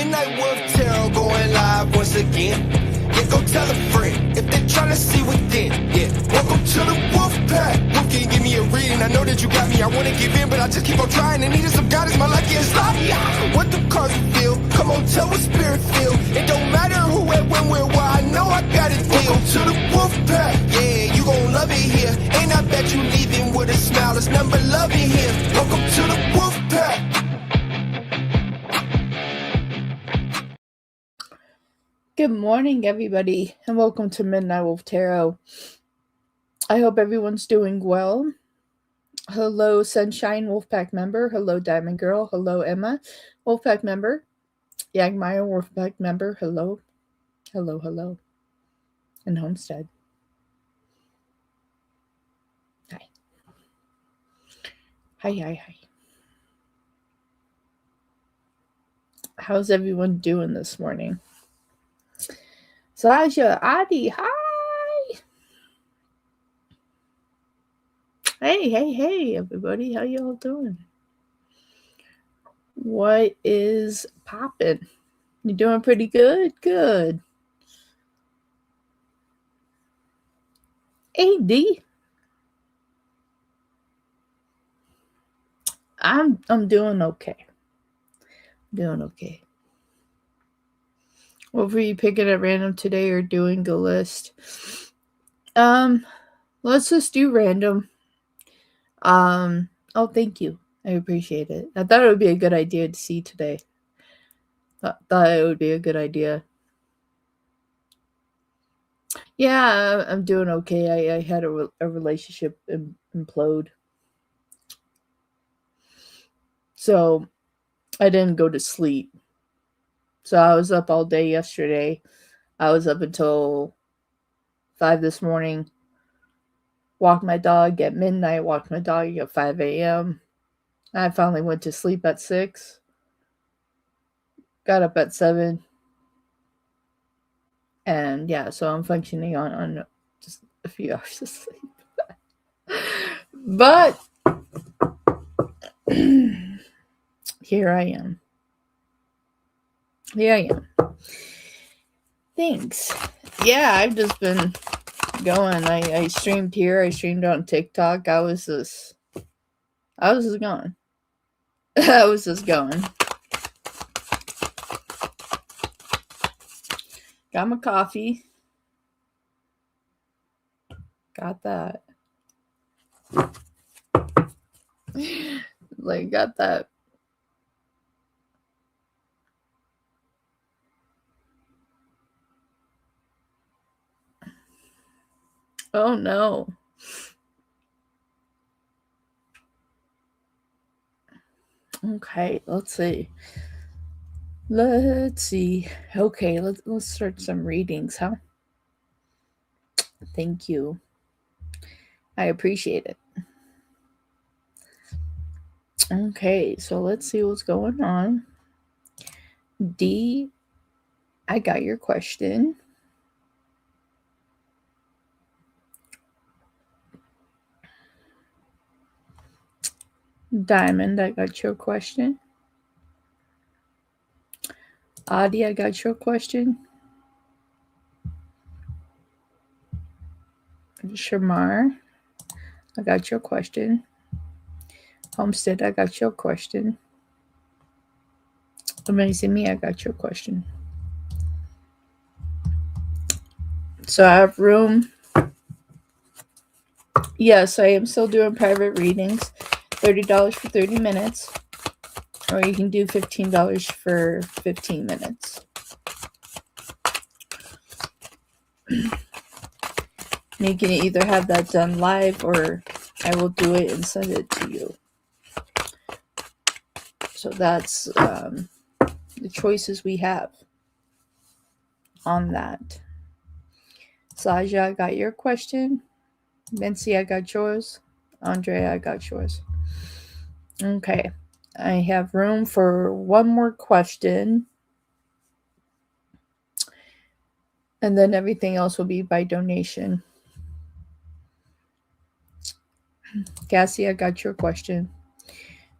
Midnight Wolf Tarot going live once again. Yeah, go tell a friend if they're trying to see within. Yeah, welcome to the Wolf Pack. Wolf can give me a reading. I know that you got me. I wanna give in, but I just keep on trying. And needing some guidance. My life gets sloppy. What the cards reveal? Come on, tell what spirit feel. It don't matter who, where, when, where, why. I know I got it. Welcome to the Wolf Pack. Yeah, you gon' love it here. And I bet you leaving with a smile. There's nothing but love in here. Welcome to the Wolf Pack. Good morning, everybody, and welcome to Midnight Wolf Tarot. I hope everyone's doing well. Hello, Sunshine Wolfpack member. Hello, Diamond Girl. Hello, Emma, Wolfpack member. Yagmire Wolfpack member. Hello. Hello, hello. And Homestead. Hi. Hi, hi, hi. How's everyone doing this morning? Sasha, Adi, hi. Hey, everybody. How y'all doing? What is poppin'? You doing pretty good? Good. AD. I'm doing okay. Doing okay. What were you picking at random today or doing the list? Let's just do random. Oh, thank you. I appreciate it. I thought it would be a good idea to see today. Thought it would be a good idea. Yeah, I'm doing okay. I had a relationship implode. So I didn't go to sleep. So I was up all day yesterday. I was up until 5 this morning. Walked my dog at midnight. Walked my dog at 5 a.m. I finally went to sleep at 6. Got up at 7. And yeah, so I'm functioning on just a few hours of sleep. But here I am. Thanks. Yeah, I've just been going. I streamed here. I streamed on TikTok. I was just going. I was just going. Got my coffee. Got that. Got that. Oh no. Okay, let's see. Okay, let's start some readings, huh? Thank you. I appreciate it. Okay, so let's see what's going on. D, I got your question. Diamond, I got your question. Adi, I got your question. Shamar, I got your question. Homestead, I got your question. Amazing Me, I got your question. So I have room. Yes, I am still doing private readings. $30 for 30 minutes. Or you can do $15 for 15 minutes. You can either have that done live or I will do it and send it to you. So that's the choices we have on that. Saja, I got your question. Nancy, I got yours. Andrea, I got yours. Okay. I have room for one more question. And then everything else will be by donation. Cassie, I got your question.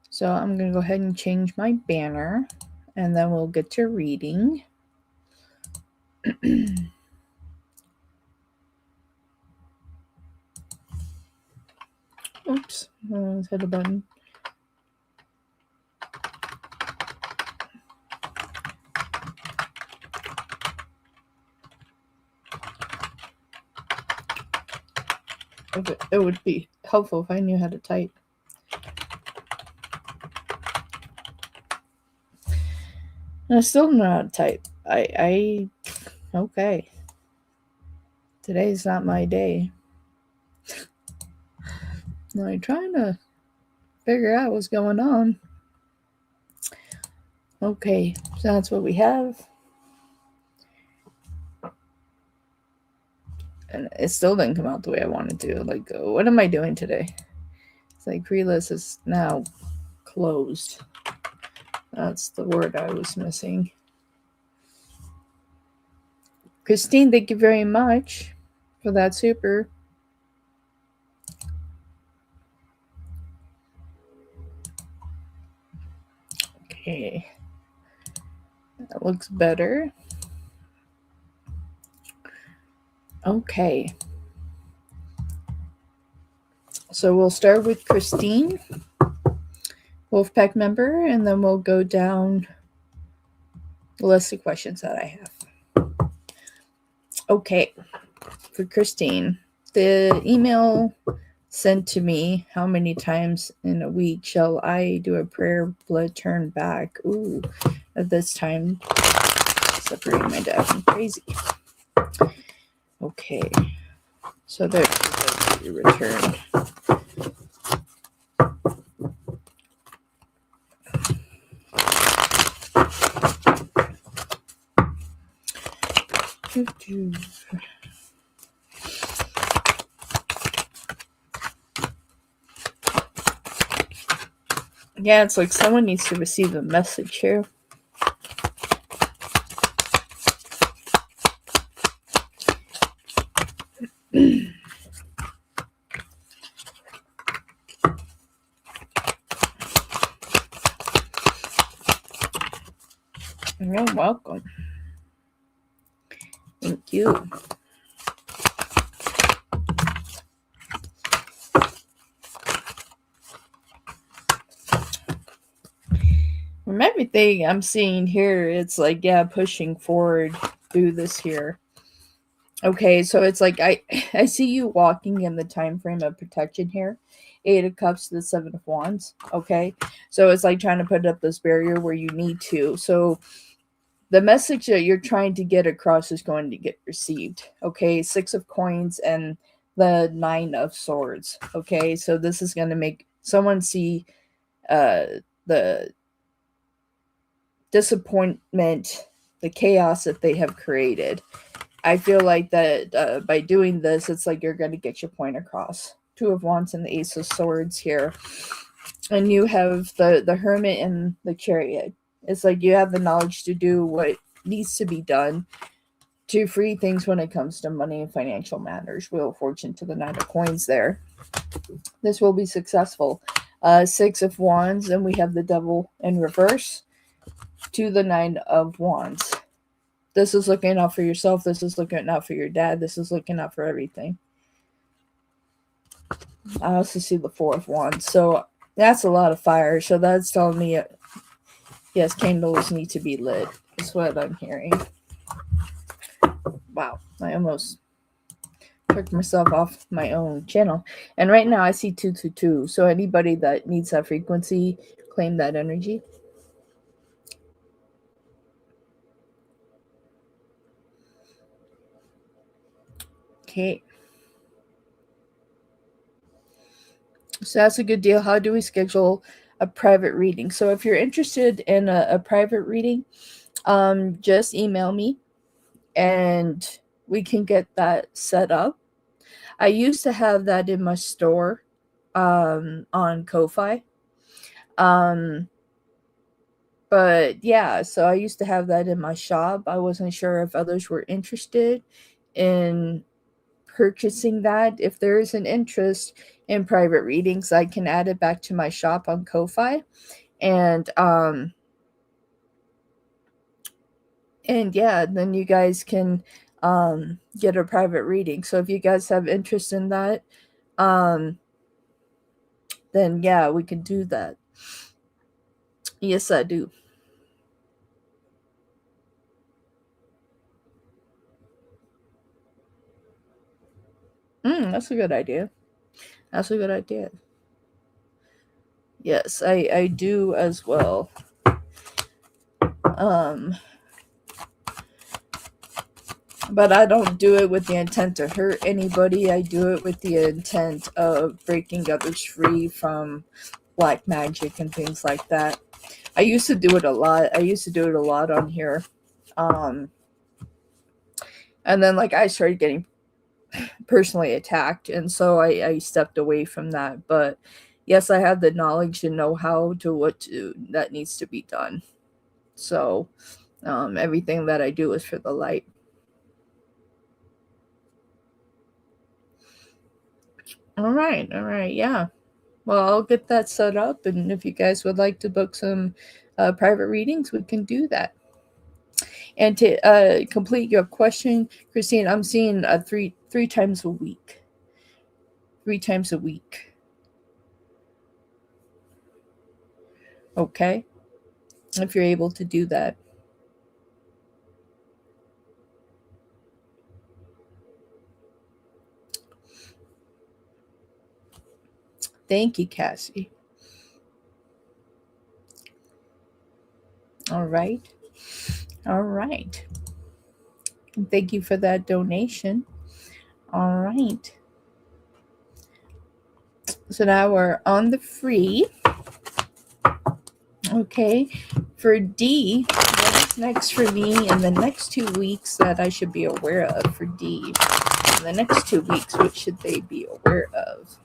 So I'm going to go ahead and change my banner. and then we'll get to reading. Oops, I hit a button. It would be helpful if I knew how to type. I still don't know how to type. Okay. Today's not my day. I'm trying to figure out what's going on. Okay, so that's what we have. And it still didn't come out the way I wanted to. Like, what am I doing today? It's like pre-list is now closed. That's the word I was missing. Christine, thank you very much for that super. Okay. That looks better. Okay. So we'll start with Christine, Wolfpack member, and then we'll go down the list of questions that I have. Okay. For Christine, the email sent to me, how many times in a week shall I do a prayer blood turn back? Ooh, at this time, separating my dad from crazy. Okay, so there's the return. Yeah, it's like someone needs to receive a message here. You're welcome. Thank you. From everything I'm seeing here, it's like, yeah, pushing forward through this here. Okay, so it's like I see you walking in the time frame of protection here. 8 of Cups to the 7 of Wands. Okay, so it's like trying to put up this barrier where you need to. So the message that you're trying to get across is going to get received. Okay, 6 of Coins and the 9 of Swords. Okay, so this is going to make someone see the disappointment, the chaos that they have created. I feel like that by doing this, it's like you're going to get your point across. 2 of Wands and the Ace of Swords here. And you have the Hermit and the Chariot. It's like you have the knowledge to do what needs to be done to free things when it comes to money and financial matters. Wheel of Fortune to the 9 of Coins there. This will be successful. 6 of Wands, and we have the Devil in reverse to the 9 of Wands. This is looking out for yourself. This is looking out for your dad. This is looking out for everything. I also see the 4 of Wands. So that's a lot of fire. So that's telling me, yes, candles need to be lit. That's what I'm hearing. Wow. I almost took myself off my own channel. And right now I see 222. So anybody that needs that frequency, claim that energy. Okay. So that's a good deal. How do we schedule a private reading? So if you're interested in a private reading, just email me and we can get that set up. I used to have that in my store on Ko-Fi. But yeah, so I used to have that in my shop. I wasn't sure if others were interested in purchasing that. If there is an interest in private readings, I can add it back to my shop on Ko-Fi. And And yeah, then you guys can get a private reading. So if you guys have interest in that, um, then yeah, we can do that. Yes, I do. That's a good idea. That's a good idea. Yes, I do as well. Um, but I don't do it with the intent to hurt anybody. I do it with the intent of breaking others free from black magic and things like that. I used to do it a lot. I used to do it a lot on here. Um, and then like I started getting personally attacked, and so I stepped away from that. But yes, I have the knowledge and know how to what to that needs to be done. So everything that I do is for the light. All right, yeah. Well, I'll get that set up, and if you guys would like to book some private readings, we can do that. And to complete your question, Christine, I'm seeing three times a week. 3 times a week. Okay, if you're able to do that. Thank you, Cassie. All right. All right. Thank you for that donation. All right. So now we're on the free. Okay. For D, what is next for me in the next 2 weeks that I should be aware of for D? In the next 2 weeks, what should they be aware of?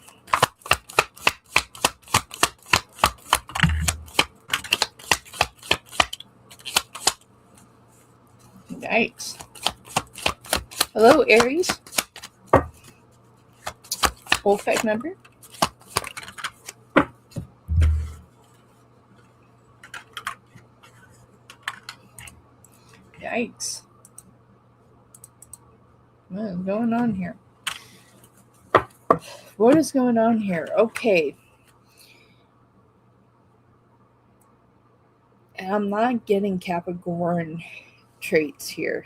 Yikes. Hello, Aries. Wolfpack member. Yikes. What is going on here? What is going on here? Okay. And I'm not getting Capricorn traits here.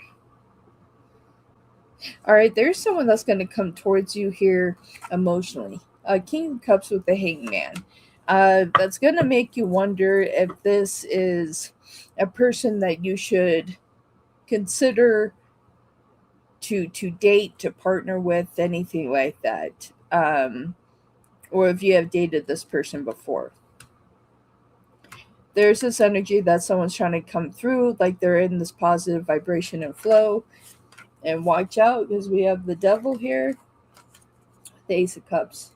All right, there's someone that's going to come towards you here emotionally. King of Cups with the Hangman. That's going to make you wonder if this is a person that you should consider to date, to partner with, anything like that. Or if you have dated this person before. There's this energy that someone's trying to come through, like they're in this positive vibration and flow. And watch out, because we have the devil here, the Ace of Cups,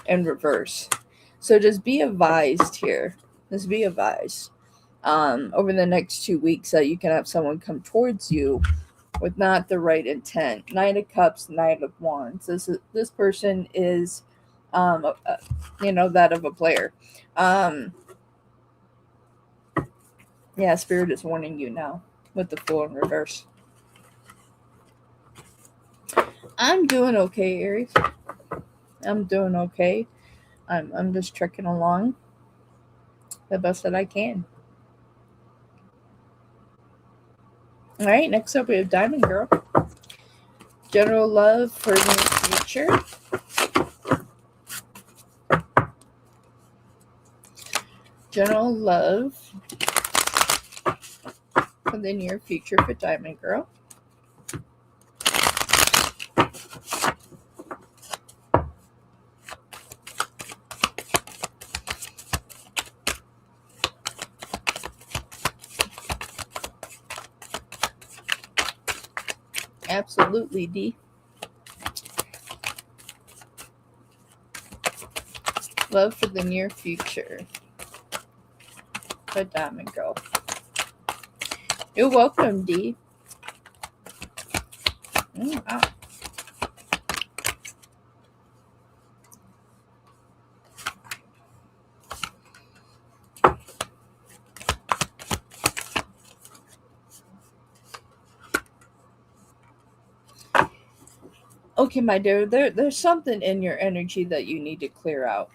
in reverse. So just be advised here. Just be advised. Over the next 2 weeks that you can have someone come towards you with not the right intent. Knight of Cups, Knight of Wands. This person is, that of a player. Yeah, Spirit is warning you now with the Fool in reverse. I'm doing okay, Aries. I'm doing okay. I'm just trekking along the best that I can. All right, next up we have Diamond Girl. General love for the future. General love for the near future for Diamond Girl. Absolutely, D. Love for the near future for Diamond Girl. You're welcome, D. Wow. Okay, my dear, there's something in your energy that you need to clear out.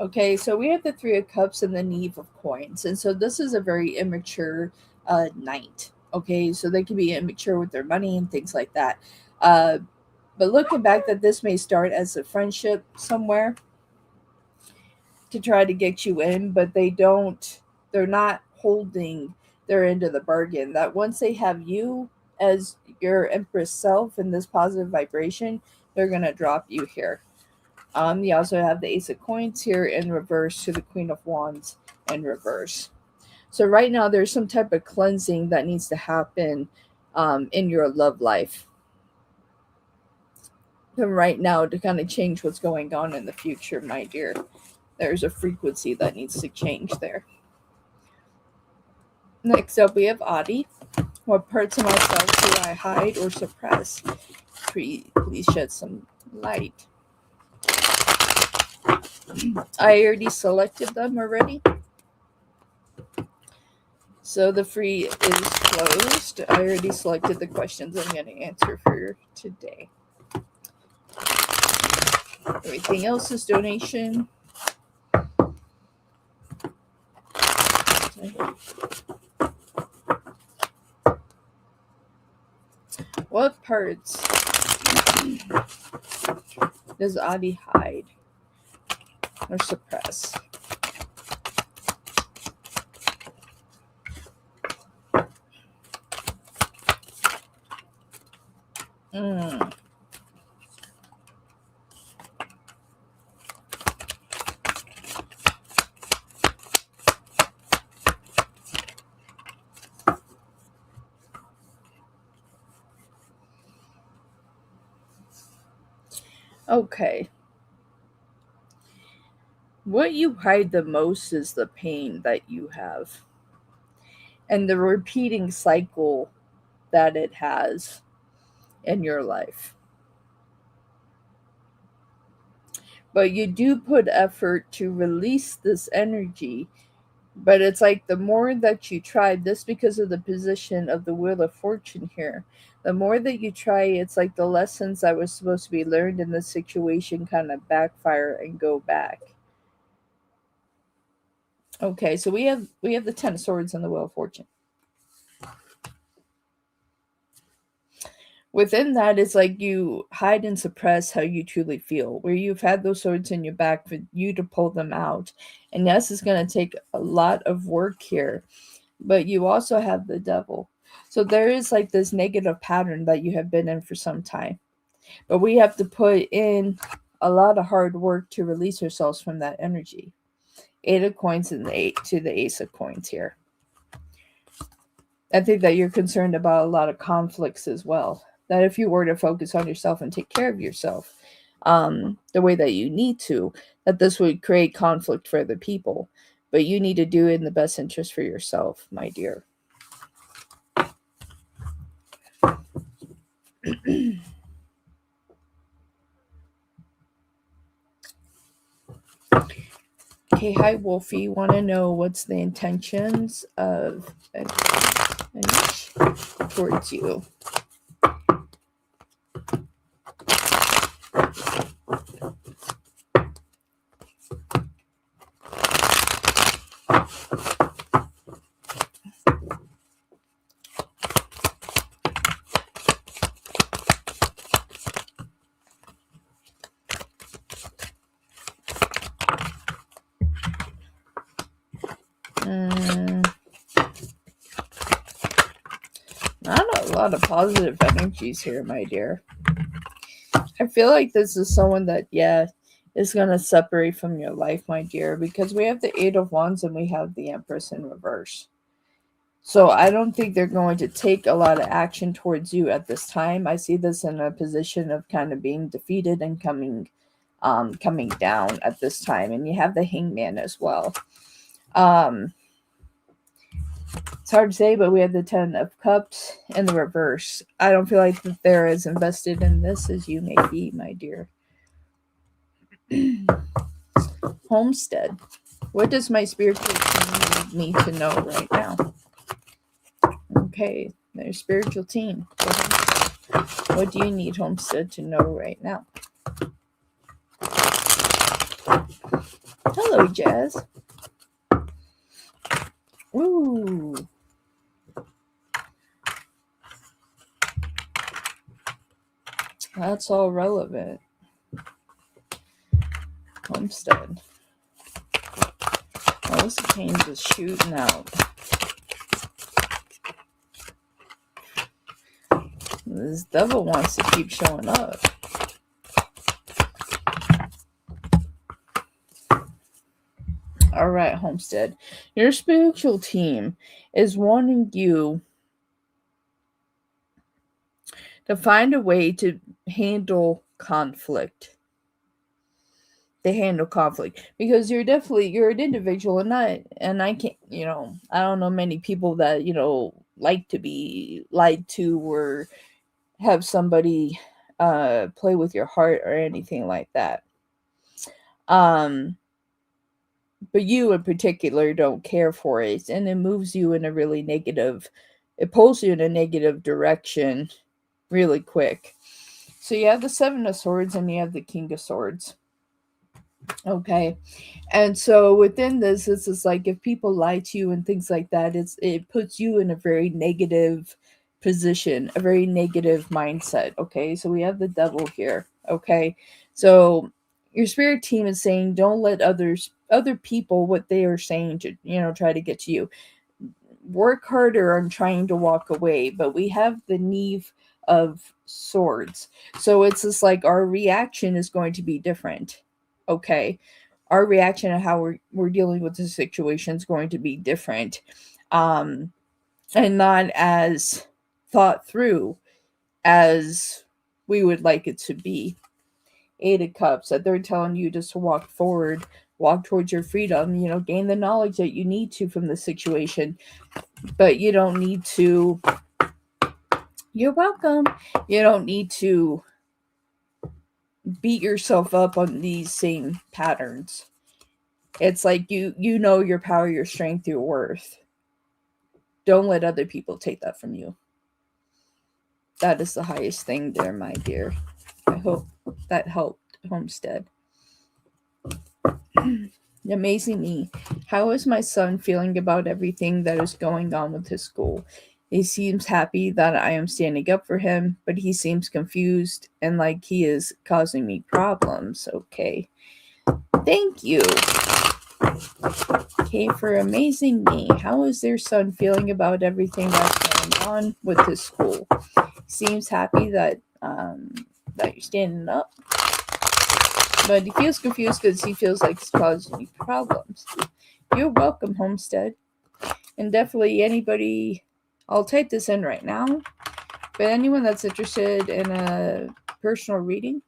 Okay, so we have the Three of Cups and the Knave of Coins. And so this is a very immature knight. Okay, so they can be immature with their money and things like that. Uh, but looking back, that this may start as a friendship somewhere to try to get you in, but they're not holding their end of the bargain. That once they have you as your Empress self in this positive vibration, they're going to drop you here. You also have the Ace of Coins here in reverse to the Queen of Wands in reverse. So right now there's some type of cleansing that needs to happen in your love life. And right now to kind of change what's going on in the future, my dear. There's a frequency that needs to change there. Next up, we have Adi. What parts of myself do I hide or suppress? Please shed some light. I already selected them already. So the free is closed. I already selected the questions I'm going to answer for today. Everything else is donation. What parts does Adi hide or suppress? Okay. What you hide the most is the pain that you have and the repeating cycle that it has in your life. But you do put effort to release this energy. But it's like the more that you try, this because of the position of the Wheel of Fortune here, the more that you try, it's like the lessons that were supposed to be learned in this situation kind of backfire and go back. Okay, so we have the Ten of Swords and the Wheel of Fortune. Within that, it's like you hide and suppress how you truly feel, where you've had those swords in your back for you to pull them out. And yes, it's going to take a lot of work here, but you also have the Devil. So there is like this negative pattern that you have been in for some time. But we have to put in a lot of hard work to release ourselves from that energy. Eight of Coins and the Ace of Coins here. I think that you're concerned about a lot of conflicts as well. That if you were to focus on yourself and take care of yourself the way that you need to, that this would create conflict for other people. But you need to do it in the best interest for yourself, my dear. Okay, hi Wolfie. Want to know what's the intentions of Anish towards you? Not a lot of positive energies here, my dear. I feel like this is someone that, is going to separate from your life, my dear, because we have the Eight of Wands and we have the Empress in reverse. So I don't think they're going to take a lot of action towards you at this time. I see this in a position of kind of being defeated and coming down at this time. And you have the Hangman as well. It's hard to say, but we have the Ten of Cups in the reverse. I don't feel like that they're as invested in this as you may be, my dear. Homestead. What does my spiritual team need me to know right now? Okay, their spiritual team. What do you need Homestead to know right now? Hello, Jazz. Ooh. That's all relevant. Homestead. Oh, this cane is shooting out. This devil wants to keep showing up. All right, Homestead. Your spiritual team is wanting you to find a way to handle conflict. They handle conflict because you're an individual, and I can't, I don't know many people that like to be lied to or have somebody play with your heart or anything like that. But you in particular don't care for it, and it moves you in a really negative, it pulls you in a negative direction really quick. So you have the Seven of Swords and you have the King of Swords. Okay. And so within this, it's just like if people lie to you and things like that, it puts you in a very negative position, a very negative mindset. Okay. So we have the devil here. Okay. So your spirit team is saying don't let other people, what they are saying to, try to get to you. Work harder on trying to walk away. But we have the Knave of Swords. So it's just like our reaction is going to be different. Okay, our reaction to how we're dealing with the situation is going to be different, and not as thought through as we would like it to be. Eight of Cups, that they're telling you just to walk forward, walk towards your freedom, gain the knowledge that you need to from the situation, but you don't need to. You're welcome. You don't need to beat yourself up on these same patterns. It's like you know your power, your strength, your worth. Don't let other people take that from you. That is the highest thing there, my dear. I hope that helped, Homestead. Amazing me. How is my son feeling about everything that is going on with his school? He seems happy that I am standing up for him, but he seems confused and like he is causing me problems. Okay. Thank you. Okay, for Amazing Me. How is their son feeling about everything that's going on with his school? Seems happy that that you're standing up. But he feels confused because he feels like it's causing you problems. You're welcome, Homestead. And definitely anybody, I'll type this in right now, but anyone that's interested in a personal reading,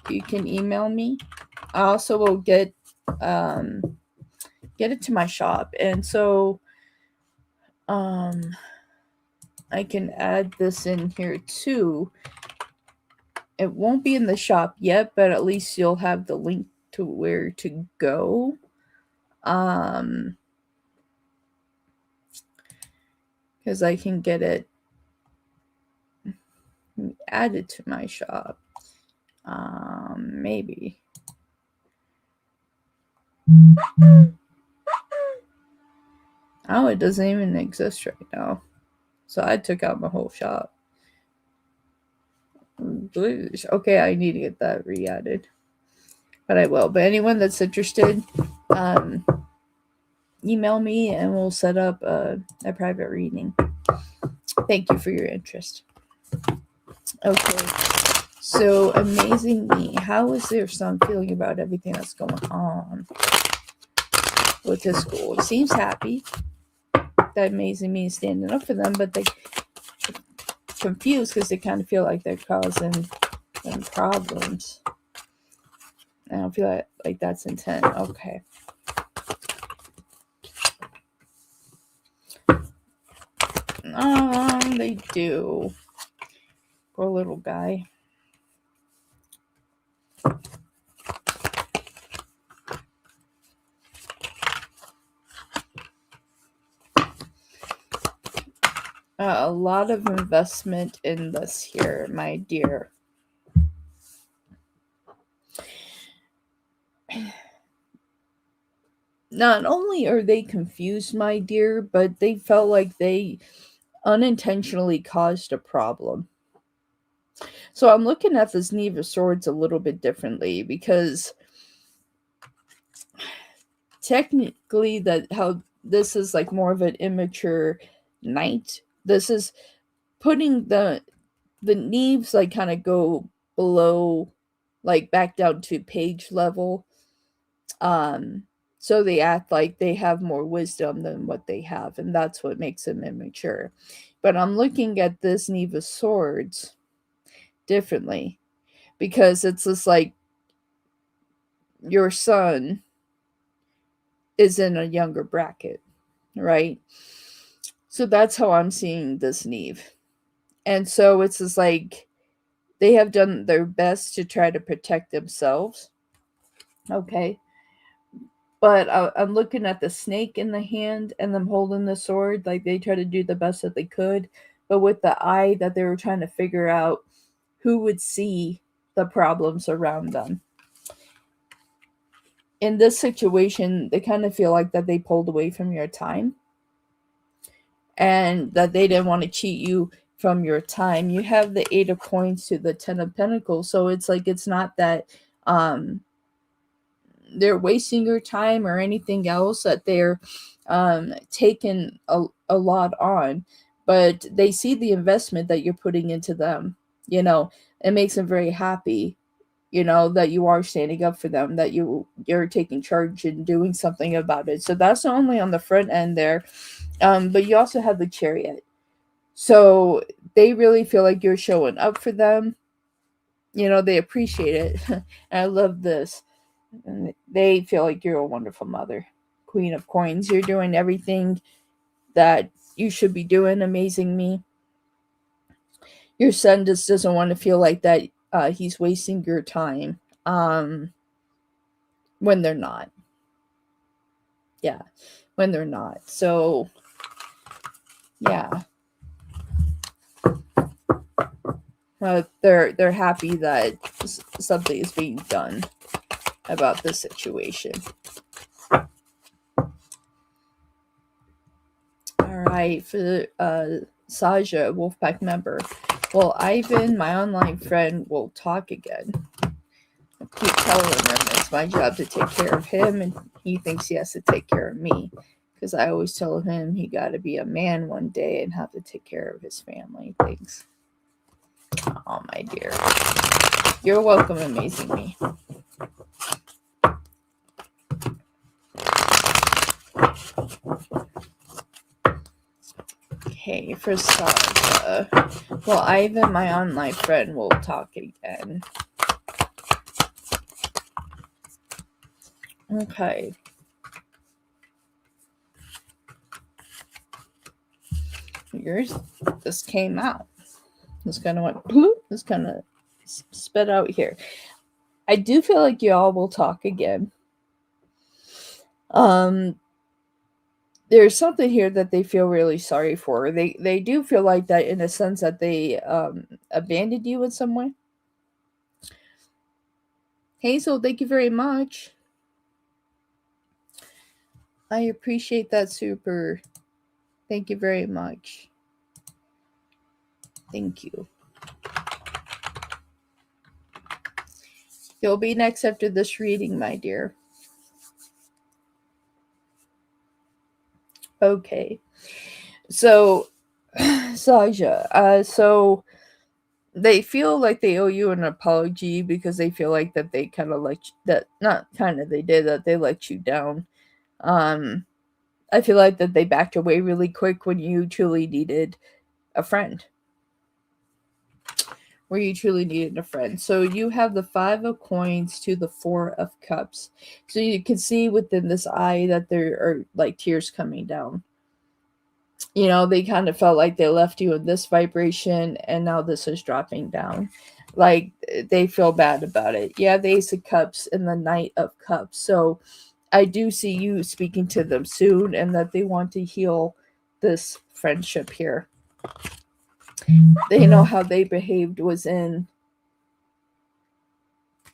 you can email me. I also will get it to my shop. And so I can add this in here too. It won't be in the shop yet, but at least you'll have the link to where to go. Because I can get it added to my shop. Maybe. Oh, it doesn't even exist right now. So I took out my whole shop. Okay, I need to get that re-added. But I will. But anyone that's interested, email me and we'll set up a private reading. Thank you for your interest. Okay. So, Amazing Me. How is their son feeling about everything that's going on with his school? He seems happy. That Amazing Me is standing up for them, but they confused because they kind of feel like they're causing them problems. I don't feel like that's intent. Okay. They do. Poor little guy. A lot of investment in this here, my dear. Not only are they confused, my dear, but they felt like they unintentionally caused a problem. So I'm looking at this Knave of Swords a little bit differently because technically that how this is like more of an immature knight. This is putting the Knaves like kind of go below, like back down to page level. Um so they act like they have more wisdom than what they have, and that's what makes them immature. But I'm looking at this Knave of Swords differently because it's just like your son is in a younger bracket, right? So that's how I'm seeing this Neve. And so it's just like they have done their best to try to protect themselves. Okay. But I'm looking at the snake in the hand and them holding the sword. Like they try to do the best that they could. But with the eye that they were trying to figure out who would see the problems around them. In this situation, they kind of feel like that they pulled away from your time and that they didn't want to cheat you from your time. You have the 8 of coins to the 10 of pentacles, so it's like it's not that they're wasting your time or anything else, that they're taking a lot on, but they see the investment that you're putting into them. It makes them very happy, that you are standing up for them, that you're taking charge and doing something about it. So that's not only on the front end there, but you also have the Chariot. So they really feel like you're showing up for them. They appreciate it. And I love this. And they feel like you're a wonderful mother. Queen of Coins, you're doing everything that you should be doing, amazing me. Your son just doesn't want to feel like that he's wasting your time when they're not. Yeah, when they're not. So, yeah. They're happy that something is being done about the situation. All right, for Saja, Wolfpack member. Well, Ivan, my online friend, will talk again. I keep telling him it's my job to take care of him, and he thinks he has to take care of me. Because I always tell him he got to be a man one day and have to take care of his family. Thanks. Oh, my dear. You're welcome, amazing me. Okay, for Saja. Well, Ivan, my online friend, will talk again. Okay. Yours just came out. This kind of went bloop. This kind of spit out here. I do feel like y'all will talk again. There's something here that they feel really sorry for. They do feel like that in a sense that they abandoned you in some way. Hazel, thank you very much. I appreciate that super. Thank you very much. Thank you. You'll be next after this reading, my dear. Okay. So, Saja, so they feel like they owe you an apology because they feel like that they kind of let you, that not kind of they did that they let you down. I feel like that they backed away really quick when you truly needed a friend. Where you truly needed a friend. So you have the 5 of coins to the 4 of cups. So you can see within this eye that there are like tears coming down. They kind of felt like they left you in this vibration and now this is dropping down. Like they feel bad about it. Yeah, the Ace of Cups and the Knight of Cups. So I do see you speaking to them soon and that they want to heal this friendship here. They know how they behaved was in,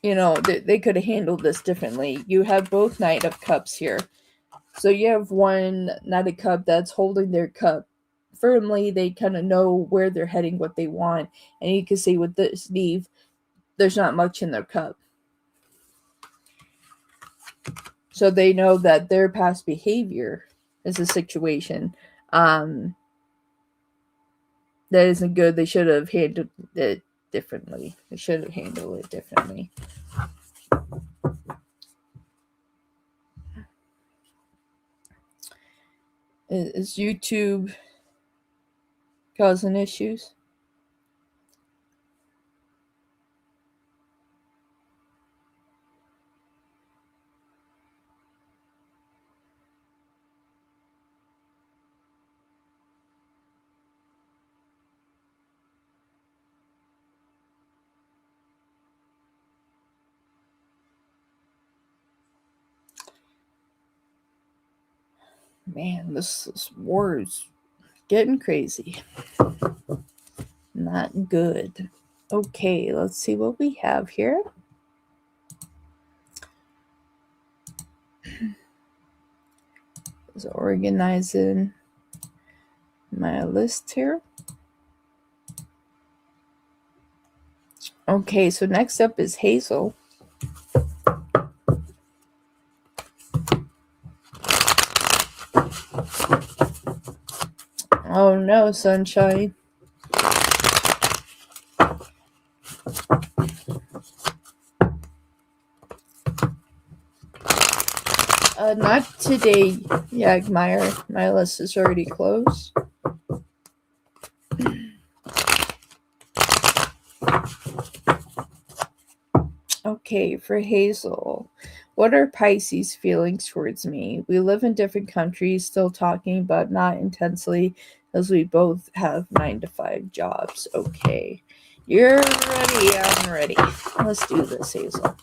they could have handled this differently. You have both Knight of Cups here. So you have one Knight of Cup that's holding their cup firmly. They kind of know where they're heading, what they want. And you can see with this Steve, there's not much in their cup. So they know that their past behavior is a situation that isn't good. They should have handled it differently. Is YouTube causing issues? Man, this war is getting crazy. Not good. Okay, let's see what we have here. Just organizing my list here. Okay, so next up is Hazel. Oh no, sunshine. Not today, Yagmire. My list is already closed. Okay, for Hazel. What are Pisces' feelings towards me? We live in different countries, still talking, but not intensely, as we both have 9-to-5 jobs. Okay. You're ready. I'm ready. Let's do this, Hazel.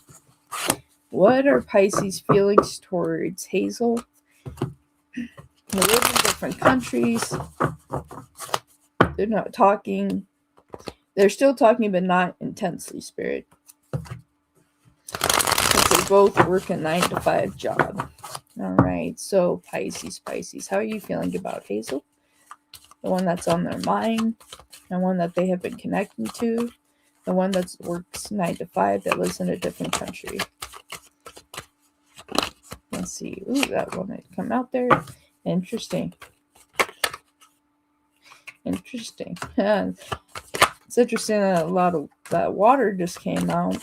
What are Pisces' feelings towards Hazel? They live in different countries. They're not talking. They're still talking, but not intensely, Spirit. Because they both work a 9-to-5 job. All right. So Pisces. How are you feeling about Hazel? The one that's on their mind. The one that they have been connecting to. The one that works 9-to-5 that lives in a different country. Let's see. Ooh, that one had come out there. Interesting. It's interesting that a lot of that water just came out.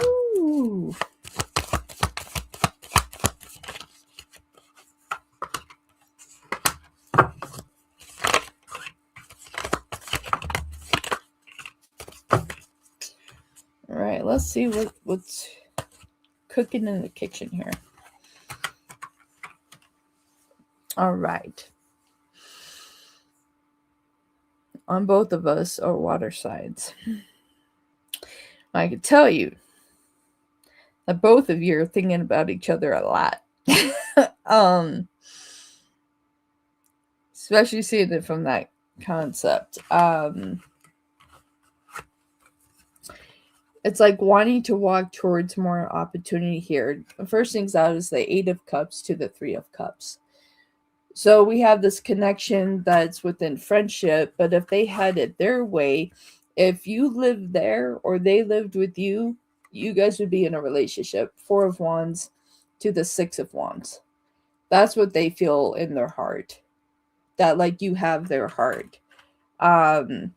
Ooh. All right, let's see what's cooking in the kitchen here. All right. On both of us are water signs. I can tell you that both of you are thinking about each other a lot. Especially seeing it from that concept. It's like wanting to walk towards more opportunity here. The first thing's out is the 8 of Cups to the 3 of Cups. So we have this connection that's within friendship, but if they had it their way, if you lived there or they lived with you, you guys would be in a relationship. 4 of Wands to the 6 of Wands. That's what they feel in their heart. That like you have their heart. But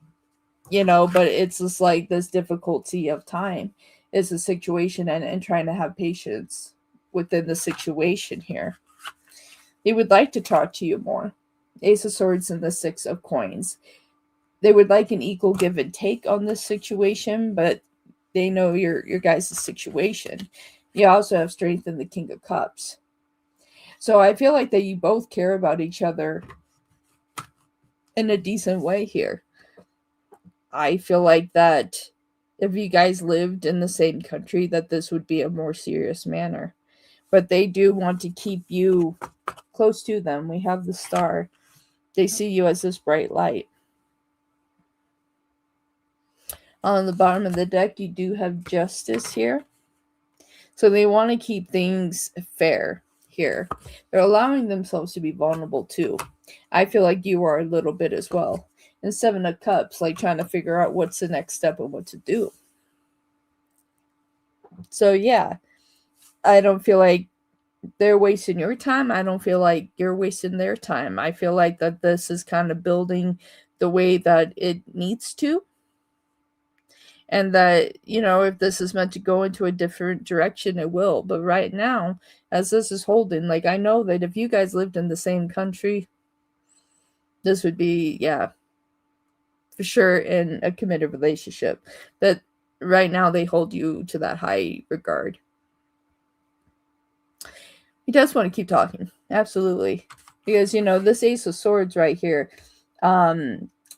it's just like this difficulty of time is a situation and trying to have patience within the situation here. They would like to talk to you more. Ace of Swords and the 6 of Coins. They would like an equal give and take on this situation, but they know your guys' situation. You also have Strength in the King of Cups. So I feel like that you both care about each other in a decent way here. I feel like that if you guys lived in the same country, that this would be a more serious manner. But they do want to keep you close to them, we have the star. They see you as this bright light. On the bottom of the deck, you do have Justice here. So they want to keep things fair here. They're allowing themselves to be vulnerable too. I feel like you are a little bit as well. And Seven of Cups, like trying to figure out what's the next step and what to do. So yeah, I don't feel like they're wasting your time. I don't feel like you're wasting their time. I feel like that this is kind of building the way that it needs to. And that, you know, if this is meant to go into a different direction, it will. But right now, as this is holding, like, I know that if you guys lived in the same country, this would be, yeah, for sure in a committed relationship. But right now, they hold you to that high regard. He does want to keep talking. Absolutely. Because, you know, this Ace of Swords right here,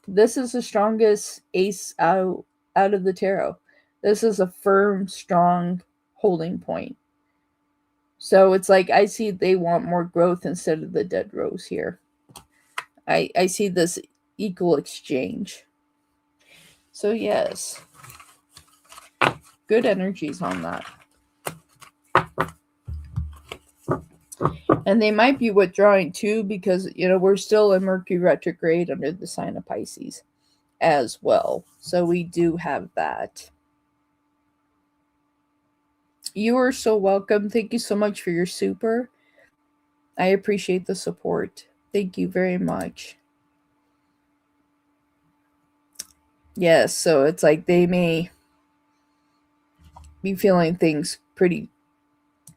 this is the strongest ace out of the tarot. This is a firm, strong holding point. So it's like I see they want more growth instead of the dead rose here. I see this equal exchange. So yes, good energies on that. And they might be withdrawing too because, you know, we're still in Mercury retrograde under the sign of Pisces as well. So we do have that. You are so welcome. Thank you so much for your super. I appreciate the support. Thank you very much. Yes, so it's like they may be feeling things pretty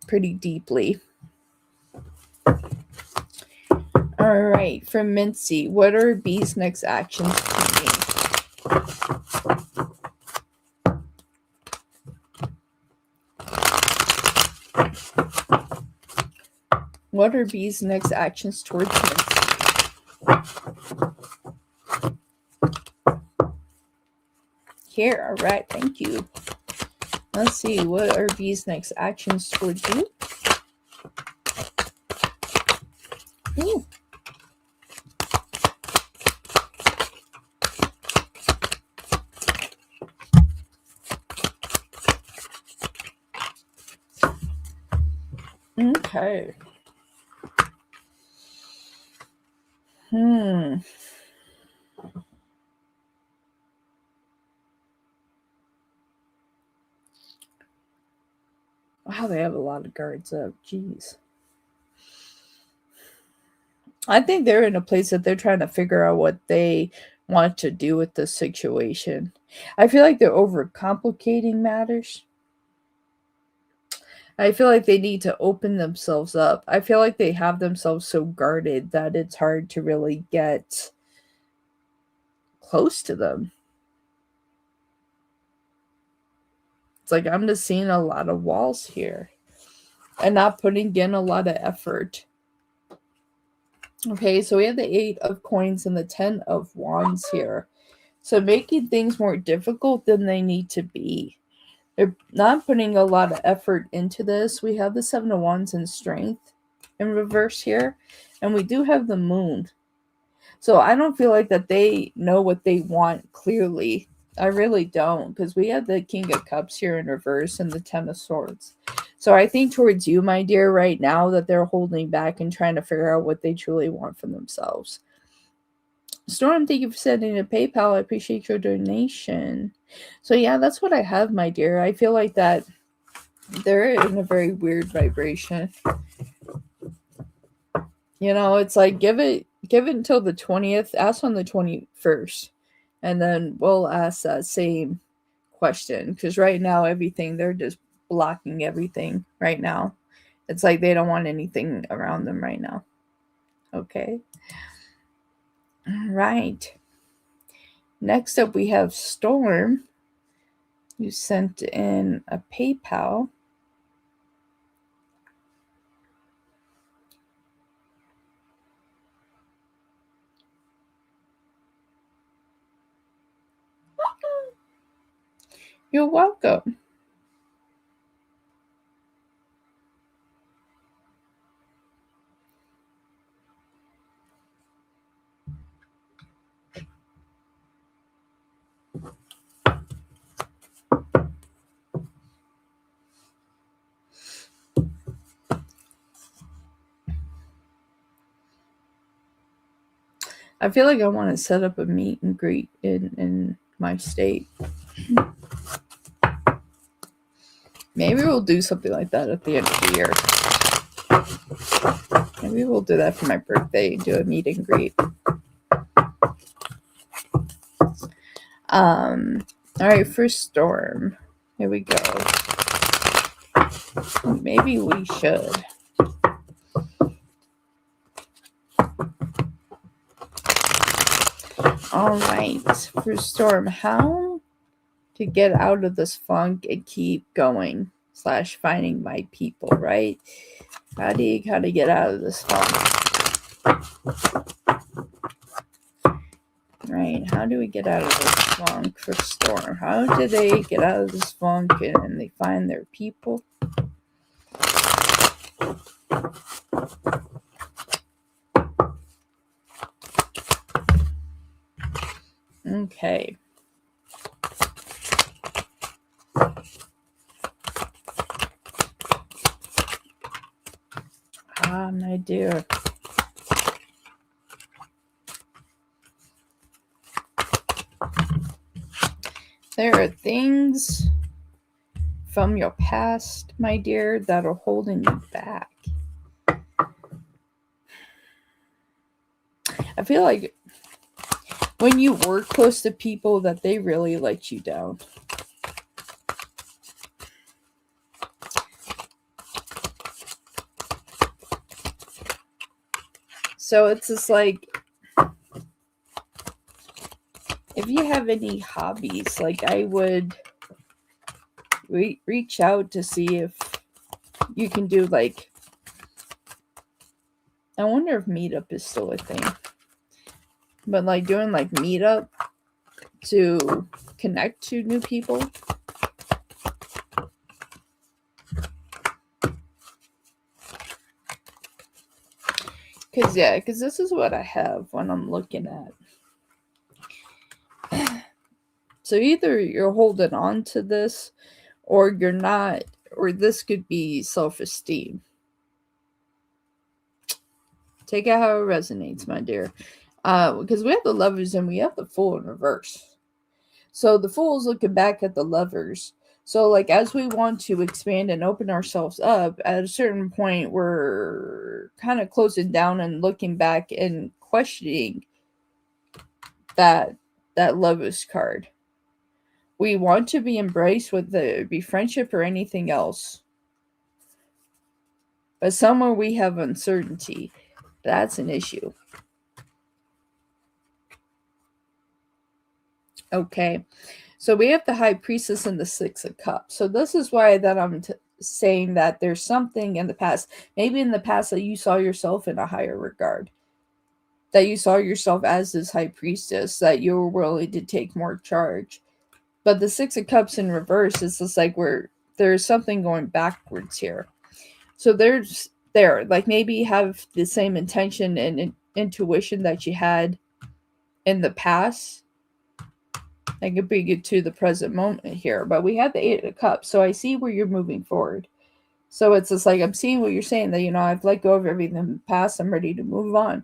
deeply. All right, from Mincy, what are B's next actions to me? What are B's next actions towards Mincy? Here, all right, thank you. Let's see, what are B's next actions towards you? Ooh. Okay. Wow, they have a lot of guards up. Jeez. I think they're in a place that they're trying to figure out what they want to do with this situation. I feel like they're overcomplicating matters. I feel like they need to open themselves up. I feel like they have themselves so guarded that it's hard to really get close to them. It's like I'm just seeing a lot of walls here and not putting in a lot of effort. Okay, so we have the 8 of coins and the 10 of wands here. So making things more difficult than they need to be. They're not putting a lot of effort into this. We have the 7 of wands and strength in reverse here. And we do have the moon. So I don't feel like that they know what they want clearly. I really don't. Because we have the King of Cups here in reverse and the 10 of swords. So I think towards you, my dear, right now that they're holding back and trying to figure out what they truly want for themselves. Storm, thank you for sending a PayPal. I appreciate your donation. So yeah, that's what I have, my dear. I feel like that they're in a very weird vibration. You know, it's like give it until the 20th. Ask on the 21st. And then we'll ask that same question. Because right now, everything, they're just blocking everything right now. It's like they don't want anything around them right now. Okay. All right. Next up, we have Storm. You sent in a PayPal. You're welcome. I feel like I want to set up a meet and greet in my state. Maybe we'll do something like that at the end of the year. Maybe we'll do that for my birthday, do a meet and greet. All right, first storm. Here we go. Maybe we should. All right, first storm. How to get out of this funk and keep going / finding my people, right? How to get out of this funk? Right, how do we get out of this funk for storm? How do they get out of this funk and they find their people? Okay. My dear. There are things from your past, my dear, that are holding you back. I feel like when you were close to people that they really let you down. So it's just like, if you have any hobbies, like I would reach out to see if you can do like, I wonder if Meetup is still a thing. But like doing like Meetup to connect to new people. Because this is what I have when I'm looking at. So either you're holding on to this or you're not, or this could be self-esteem. Take it how it resonates, my dear. Because we have the Lovers and we have the Fool in reverse. So the Fool is looking back at the Lovers. So like as we want to expand and open ourselves up, at a certain point we're kind of closing down and looking back and questioning that Lovers card. We want to be embraced, whether it be friendship or anything else. But somewhere we have uncertainty. That's an issue. Okay. So we have the High Priestess and the Six of Cups. So this is why that I'm saying that there's something in the past. Maybe in the past that you saw yourself in a higher regard. That you saw yourself as this High Priestess. That you were willing to take more charge. But the Six of Cups in reverse is just like where there's something going backwards here. So like maybe you have the same intention and intuition that you had in the past. I could bring you to the present moment here. But we have the Eight of Cups. So I see where you're moving forward. So it's just like I'm seeing what you're saying. That, I've let go of everything in the past. I'm ready to move on.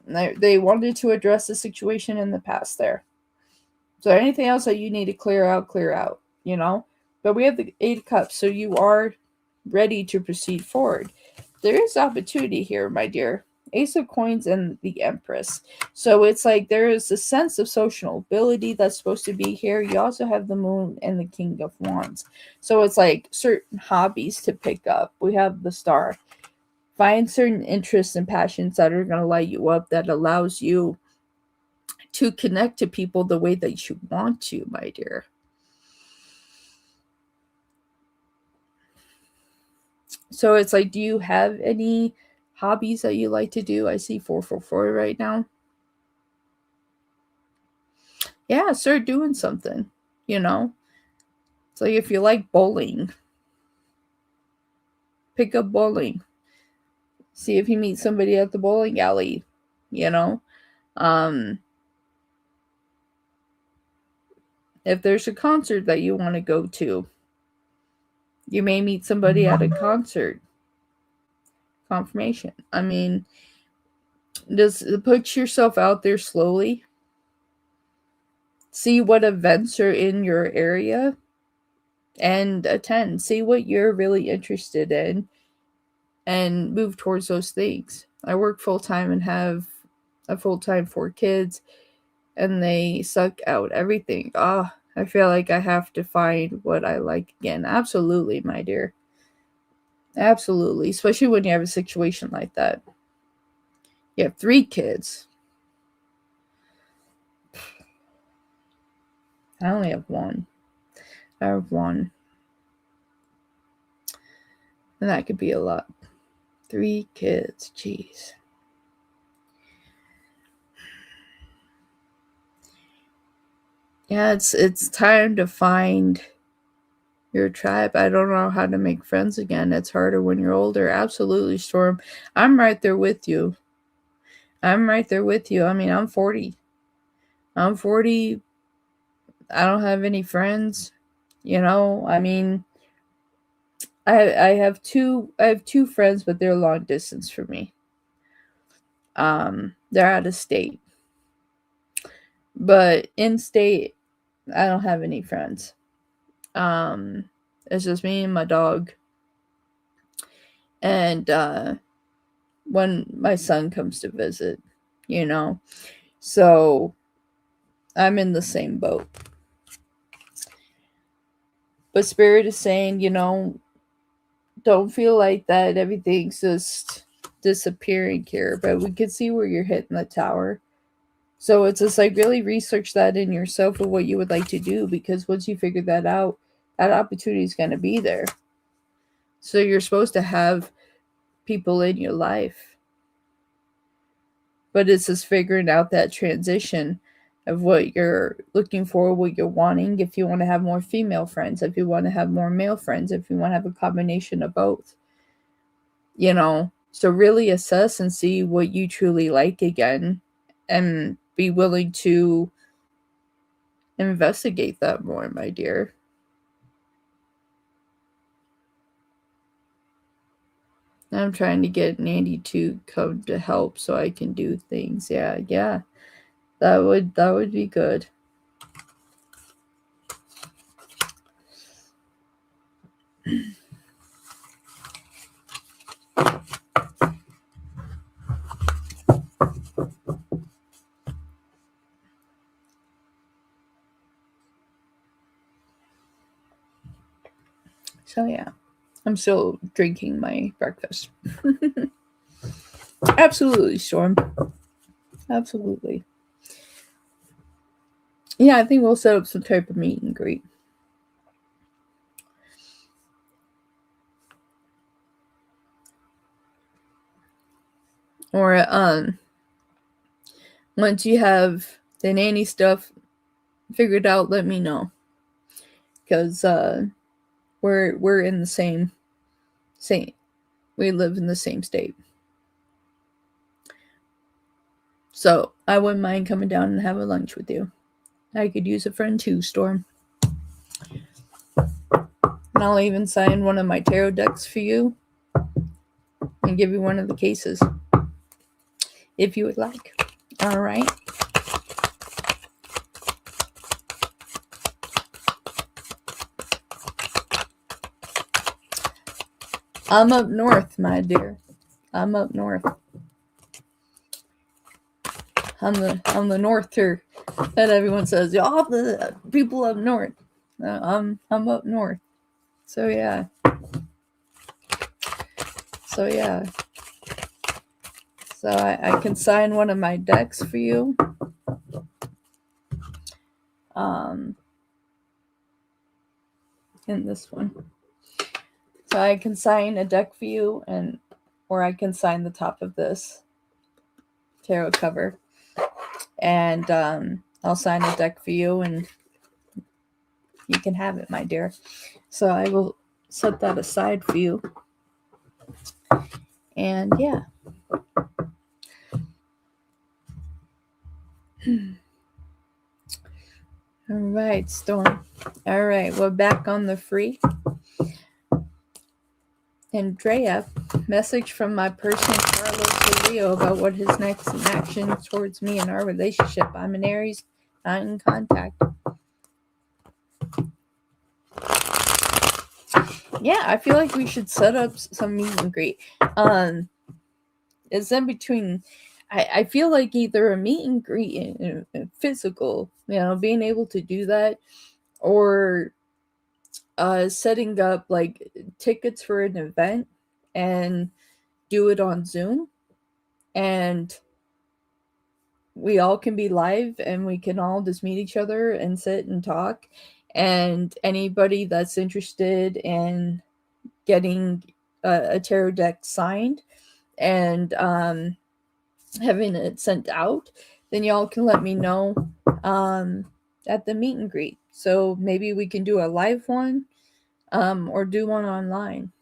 And they wanted to address the situation in the past there. So anything else that you need to clear out, But we have the Eight of Cups, so you are ready to proceed forward. There is opportunity here, my dear. Ace of Coins and the Empress. So it's like there is a sense of social ability that's supposed to be here. You also have the Moon and the King of Wands. So it's like certain hobbies to pick up. We have the Star. Find certain interests and passions that are going to light you up, that allows you to connect to people the way that you want to, my dear. So it's like, do you have any hobbies that you like to do? I see 444 right now. Yeah, start doing something, It's like if you like bowling, pick up bowling. See if you meet somebody at the bowling alley, If there's a concert that you want to go to, you may meet somebody at a concert. Confirmation. I mean, Just put yourself out there slowly. See what events are in your area and attend. See what you're really interested in and move towards those things. I work full time and have a full time 4 kids, and they suck out everything. I feel like I have to find what I like again. Absolutely, my dear. Absolutely. Especially when you have a situation like that. You have 3 kids. I only have one. I have one. And that could be a lot. 3 kids. Jeez. Yeah, it's time to find your tribe. I don't know how to make friends again. It's harder when you're older. Absolutely, Storm. I'm right there with you. I mean, I'm 40. I'm 40. I don't have any friends. I mean, I have two friends, but they're long distance from me. They're out of state. But in state, I don't have any friends. It's just me and my dog. And when my son comes to visit, So I'm in the same boat. But Spirit is saying, don't feel like that everything's just disappearing here, but we can see where you're hitting the tower. So it's just like really research that in yourself of what you would like to do, because once you figure that out, that opportunity is going to be there. So you're supposed to have people in your life. But it's just figuring out that transition of what you're looking for, what you're wanting. If you want to have more female friends, if you want to have more male friends, if you want to have a combination of both. So really assess and see what you truly like again, and be willing to investigate that more, my dear. I'm trying to get Nandy to come to help so I can do things. Yeah. That would be good. So yeah, I'm still drinking my breakfast. Absolutely, Storm. Absolutely. Yeah, I think we'll set up some type of meet and greet. Or once you have the nanny stuff figured out, let me know. Because we're in the same we live in the same state. So I wouldn't mind coming down and having lunch with you. I could use a friend too, Storm. And I'll even sign one of my tarot decks for you and give you one of the cases if you would like. All right. I'm up north, my dear. I'm up north. I'm the norther that everyone says. All the people up north. I'm up north. So yeah. So I can sign one of my decks for you. In this one. So I can sign a deck for you, or I can sign the top of this tarot cover. And I'll sign a deck for you, and you can have it, my dear. So I will set that aside for you. And yeah. All right, Storm. All right, we're back on the free. Andrea, message from my person Carlos Leo about what his next action towards me and our relationship. I'm an Aries, not in contact. Yeah, I feel like we should set up some meet and greet. It's in between. I feel like either a meet and greet and physical, being able to do that, or setting up like tickets for an event and do it on Zoom, and we all can be live and we can all just meet each other and sit and talk, and anybody that's interested in getting a tarot deck signed and having it sent out, then y'all can let me know at the meet and greet. So maybe we can do a live one or do one online.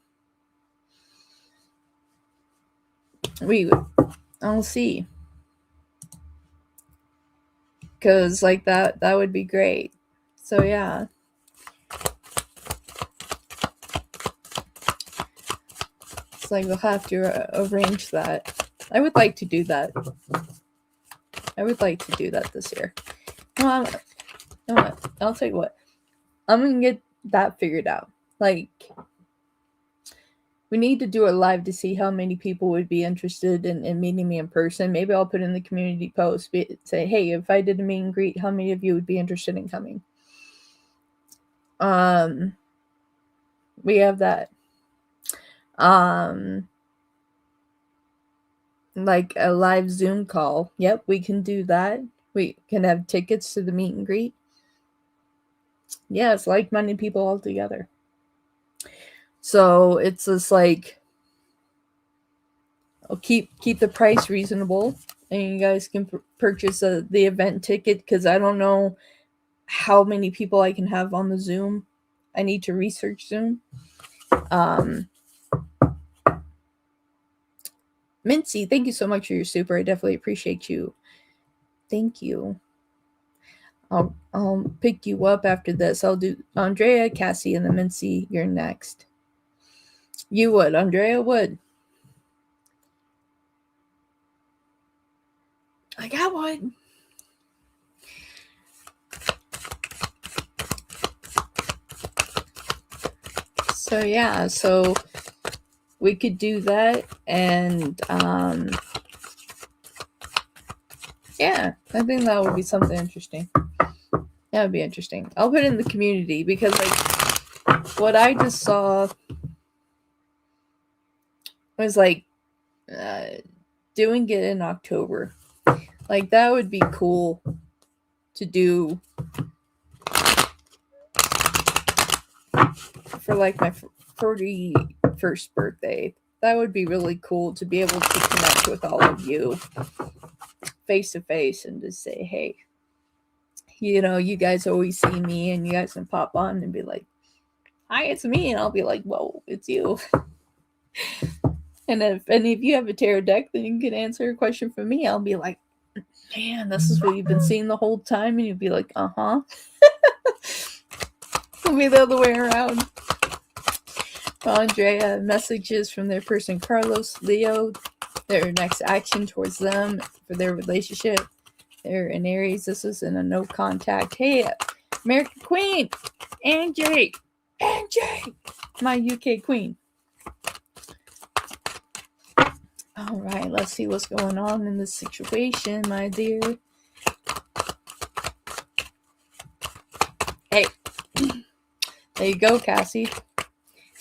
I'll see. Because like that would be great. So yeah. It's like we'll have to arrange that. I would like to do that. I would like to do that this year. Well, you know what? I'll tell you what. I'm going to get that figured out. Like, we need to do a live to see how many people would be interested in meeting me in person. Maybe I'll put in the community post, say, hey, if I did a meet and greet, how many of you would be interested in coming? We have that. Like a live Zoom call. Yep, we can do that. We can have tickets to the meet and greet. Yeah, it's like-minded people all together. So it's just like, I'll keep the price reasonable, and you guys can purchase the event ticket, because I don't know how many people I can have on the Zoom. I need to research Zoom. Mincy, thank you so much for your super. I definitely appreciate you. Thank you. I'll pick you up after this. I'll do Andrea, Cassie, and then Mincy. You're next. You would. Andrea would. I got one. So yeah, so we could do that, and yeah, I think that would be something interesting. That would be interesting. I'll put it in the community, because like what I just saw was like doing it in October. Like that would be cool to do for like my 41st birthday. That would be really cool to be able to connect with all of you face to face and just say, hey, you guys always see me, and you guys can pop on and be like, hi, it's me. And I'll be like, whoa, it's you. And if any of you have a tarot deck, then you can answer a question for me. I'll be like, man, this is what you've been seeing the whole time. And you'll be like, uh-huh. It'll be the other way around. Andrea, messages from their person Carlos Leo, their next action towards them for their relationship. They're in Aries. This is in a no contact. Hey, American Queen, Angie, my UK Queen. All right, let's see what's going on in this situation, my dear. Hey, there you go, Cassie.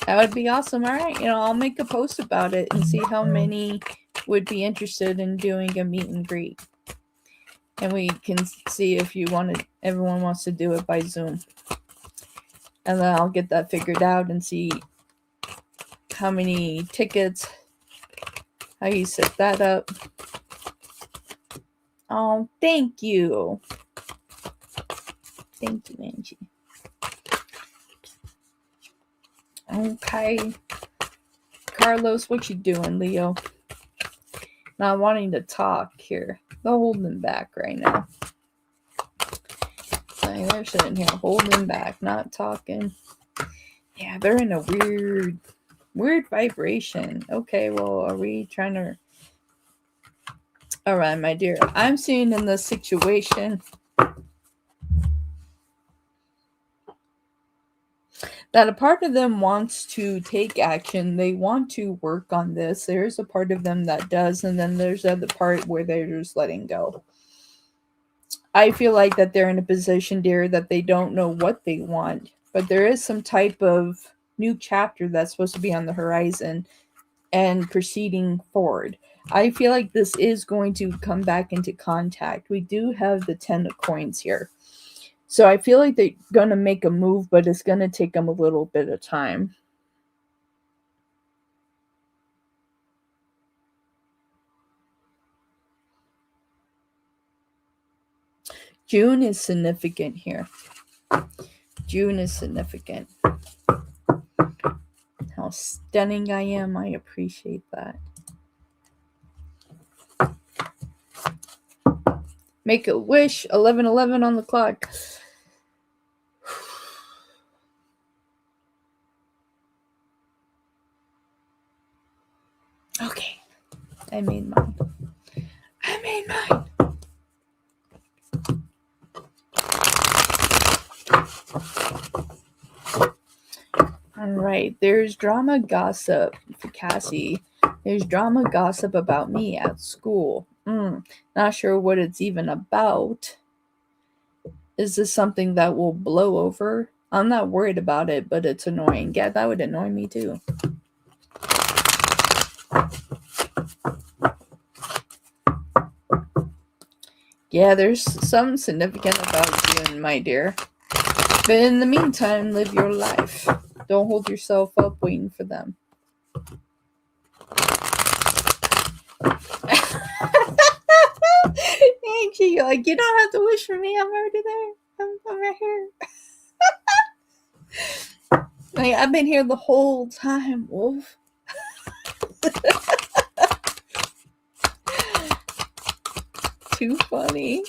That would be awesome. All right, I'll make a post about it and see how many would be interested in doing a meet and greet. And we can see if everyone wants to do it by Zoom. And then I'll get that figured out and see how many tickets, how you set that up. Oh, thank you. Thank you, Angie. Okay. Carlos, what you doing, Leo? Not wanting to talk here. They're holding back right now. Like, they're sitting here holding back, not talking. Yeah, they're in a weird Weird vibration. Okay, well, are we trying to... All right, my dear. I'm seeing in this situation that a part of them wants to take action. They want to work on this. There's a part of them that does, and then there's the other part where they're just letting go. I feel like that they're in a position, dear, that they don't know what they want, but there is some type of new chapter that's supposed to be on the horizon and proceeding forward. I feel like this is going to come back into contact. We do have the 10 of coins here. So I feel like they're going to make a move, but it's going to take them a little bit of time. June is significant here. June is significant. How stunning I am. I appreciate that. Make a wish. 11:11 on the clock. Okay. I made mine. All right. There's drama gossip for Cassie. There's drama gossip about me at school. Not sure what it's even about. Is this something that will blow over? I'm not worried about it, but it's annoying. Yeah, that would annoy me too. Yeah, there's something significant about you, my dear. But in the meantime, live your life. Don't hold yourself up waiting for them. You're like, you don't have to wish for me. I'm already there. I'm right here. Like, I've been here the whole time, Wolf. Too funny.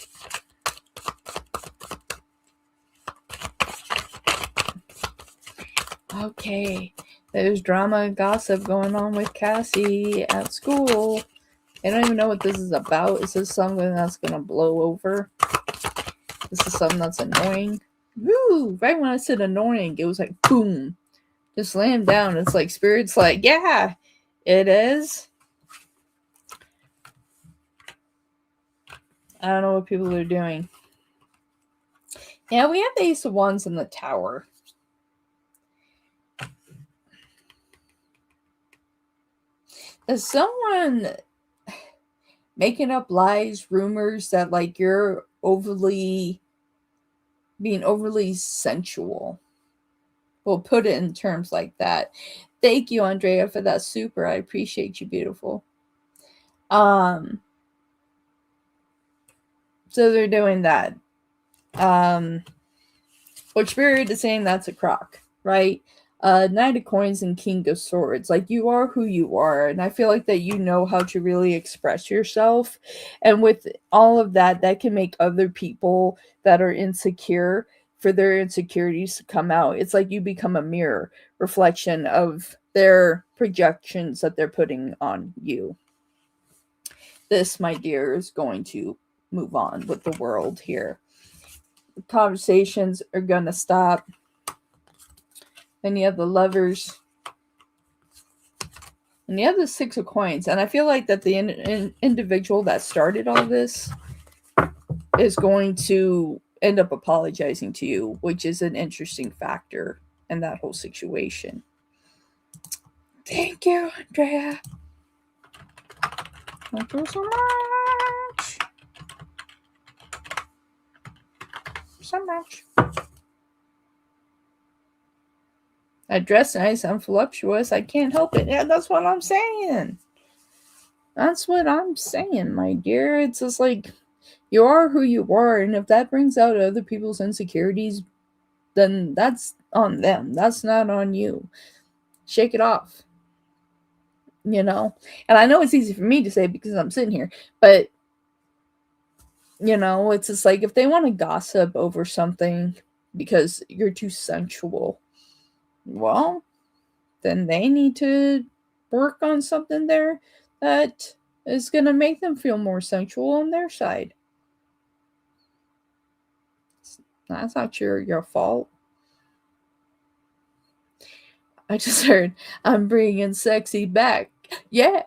Okay, there's drama and gossip going on with Cassie at school. I don't even know what this is about. Is this something that's going to blow over? This is something that's annoying. Woo! Right when I said annoying, it was like, boom. Just slammed down. It's like Spirit's like, yeah, it is. I don't know what people are doing. Yeah, we have the Ace of Wands in the Tower. Is someone making up lies, rumors that like you're being overly sensual? We'll put it in terms like that. Thank you, Andrea, for that super. I appreciate you, beautiful. So they're doing that. Which Spirit is saying that's a crock, right? Knight of Coins and King of Swords. Like, you are who you are, and I feel like that you know how to really express yourself. And with all of that, that can make other people that are insecure for their insecurities to come out. It's like you become a mirror reflection of their projections that they're putting on you. This, my dear, is going to move on with the world here. Conversations are gonna stop. Then you have the Lovers, and you have the Six of Coins. And I feel like that the individual that started all this is going to end up apologizing to you, which is an interesting factor in that whole situation. Thank you, Andrea. Thank you so much. So much. I dress nice. I'm voluptuous. I can't help it. Yeah, that's what I'm saying. That's what I'm saying, my dear. It's just like, you are who you are, and if that brings out other people's insecurities, then that's on them. That's not on you. Shake it off. You know? And I know it's easy for me to say because I'm sitting here, but you know, it's just like if they want to gossip over something because you're too sensual, well, then they need to work on something there that is going to make them feel more sensual on their side. That's not your fault. I just heard, I'm bringing sexy back. Yeah.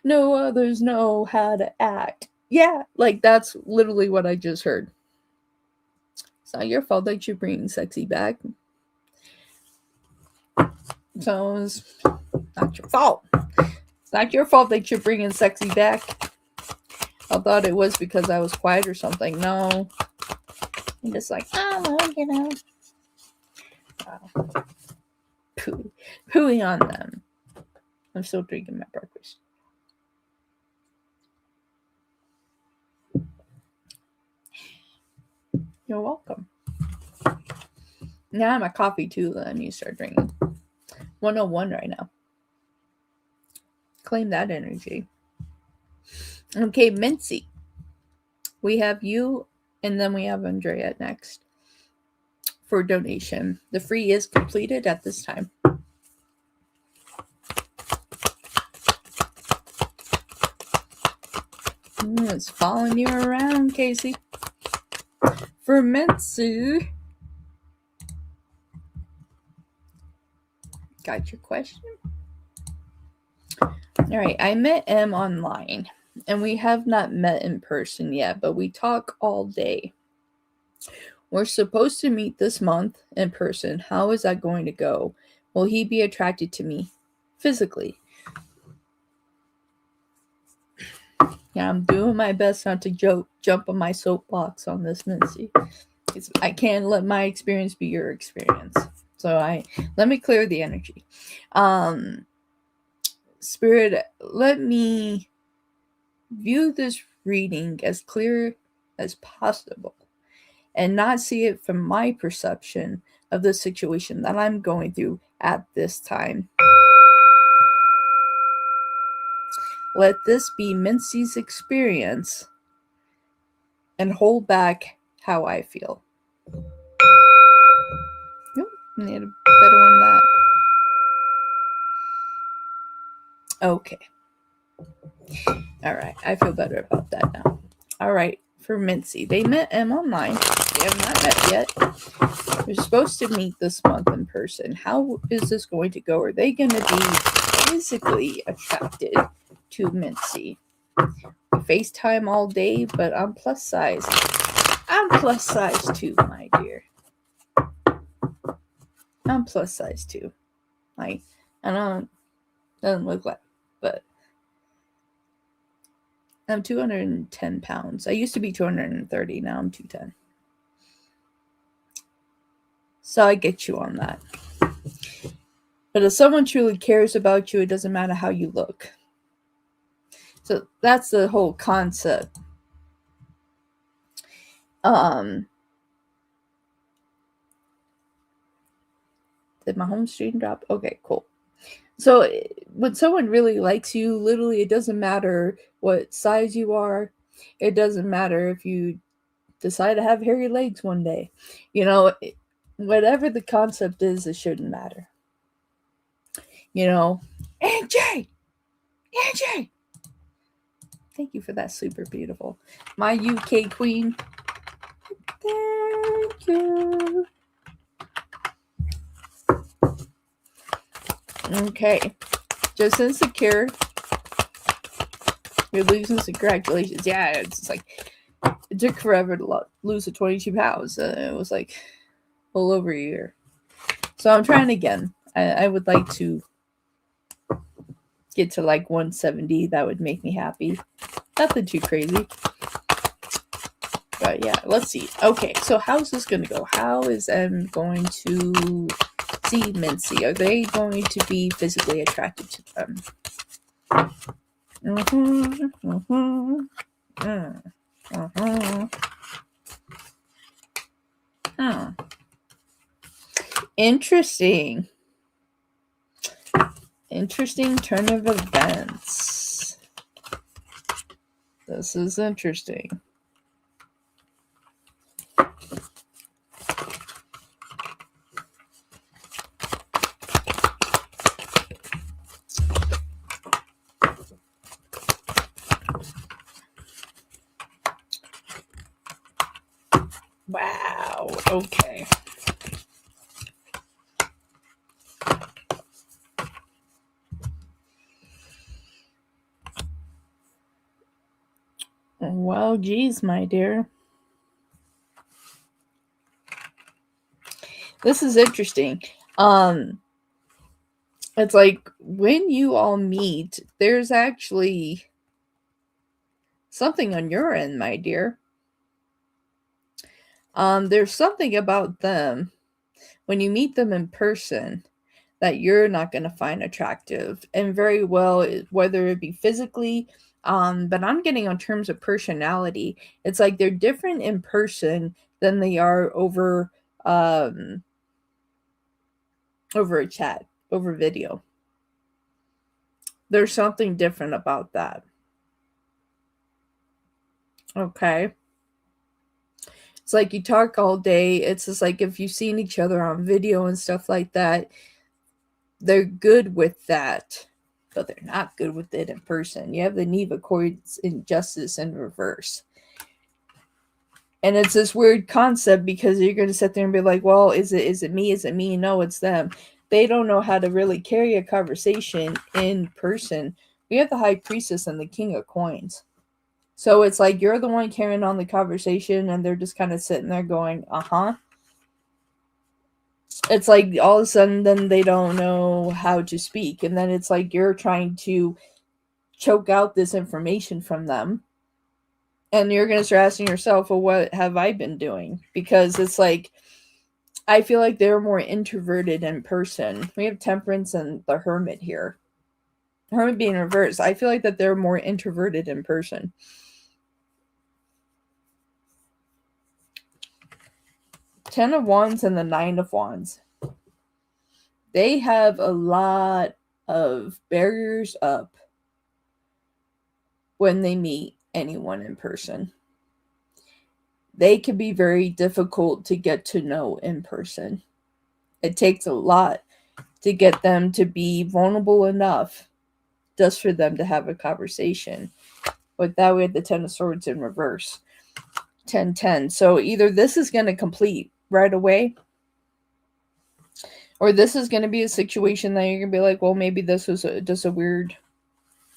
No others know how to act. Yeah. Like, that's literally what I just heard. It's not your fault that you're bringing sexy back. So it's not your fault. It's not your fault that you're bringing sexy back. I thought it was because I was quiet or something. No. I'm just like, oh, Wow. Pooing on them. I'm still drinking my breakfast. You're welcome. Now I'm a coffee too that I need to start drinking. 101 right now. Claim that energy. Okay, Mincy. We have you, and then we have Andrea next for donation. The free is completed at this time. It's following you around, Casey. For Mincy. Got your question? All right, I met M online, and we have not met in person yet, but we talk all day. We're supposed to meet this month in person. How is that going to go? Will he be attracted to me physically? Yeah, I'm doing my best not to jump on my soapbox on this, Mincy. I can't let my experience be your experience. So let me clear the energy. Spirit, let me view this reading as clear as possible and not see it from my perception of the situation that I'm going through at this time. Let this be Mincy's experience and hold back how I feel. Nope, need a better one than that. Okay. All right, I feel better about that now. All right, for Mincy. They met M online. They have not met yet. They're supposed to meet this month in person. How is this going to go? Are they going to be physically attracted to Mincy? We FaceTime all day, but I'm plus size. I'm plus size too, my dear. I'm plus size too. Like, I don't, doesn't look like, but I'm 210 pounds. I used to be 230. Now I'm 210. So I get you on that. But if someone truly cares about you, it doesn't matter how you look. So that's the whole concept. Did my home screen drop? Okay, cool. So when someone really likes you, literally, it doesn't matter what size you are. It doesn't matter if you decide to have hairy legs one day. You know, whatever the concept is, it shouldn't matter. You know, AJ! Thank you for that, super beautiful. My UK queen. Thank you. Okay. Just insecure. You're losing, congratulations. Yeah, it's like, it took forever to lose the 22 pounds. It was like well over a year. So I'm trying again. I would like to get to like 170. That would make me happy. Nothing too crazy. But yeah, let's see. Okay, so how's this going to go? How is M going to see Mincy? Are they going to be physically attracted to them? Interesting. Interesting turn of events. This is interesting. Wow. Okay. Well, geez, my dear. This is interesting. It's like when you all meet, there's actually something on your end, my dear. There's something about them when you meet them in person that you're not going to find attractive, and very well, whether it be physically, but I'm getting on terms of personality. It's like they're different in person than they are um over a chat, over video. There's something different about that. Okay. It's like you talk all day. It's just like if you've seen each other on video and stuff like that, they're good with that, but they're not good with it in person. You have the Neva Cords injustice in reverse. And it's this weird concept because you're going to sit there and be like, well, is it me? Is it me? No, it's them. They don't know how to really carry a conversation in person. We have the High Priestess and the King of Coins. So it's like you're the one carrying on the conversation and they're just kind of sitting there going, uh-huh. It's like all of a sudden then they don't know how to speak. And then it's like you're trying to choke out this information from them. And you're going to start asking yourself, well, what have I been doing? Because it's like, I feel like they're more introverted in person. We have Temperance and the Hermit here. Hermit being reversed. I feel like that they're more introverted in person. Ten of Wands and the Nine of Wands. They have a lot of barriers up when they meet anyone in person. They can be very difficult to get to know in person. It takes a lot to get them to be vulnerable enough just for them to have a conversation. With that, we have the Ten of Swords in reverse. 10-10. So either this is going to complete right away, or this is going to be a situation that you're going to be like, well, maybe this was just a weird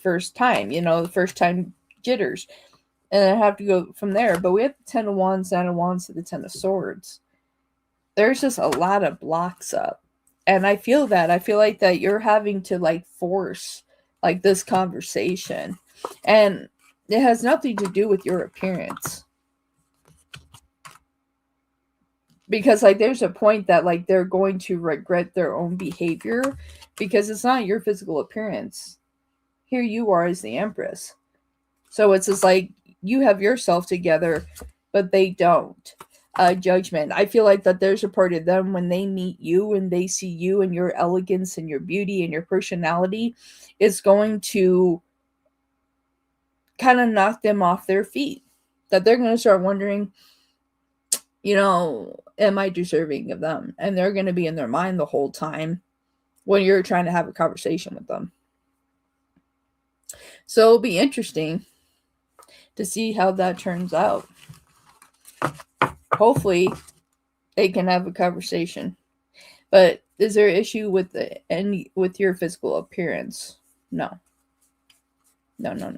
first time, the first time jitters. And I have to go from there. But we have the Ten of Wands, Nine of Wands to the Ten of Swords. There's just a lot of blocks up. And I feel that. I feel like that you're having to like force like this conversation. And it has nothing to do with your appearance. Because like there's a point that like they're going to regret their own behavior because it's not your physical appearance. Here you are as the Empress. So it's just like you have yourself together, but they don't. Judgment. I feel like that there's a part of them when they meet you and they see you and your elegance and your beauty and your personality is going to kind of knock them off their feet. That they're going to start wondering, am I deserving of them? And they're going to be in their mind the whole time when you're trying to have a conversation with them. So it'll be interesting to see how that turns out. Hopefully they can have a conversation. But is there an issue with with your physical appearance? No. No.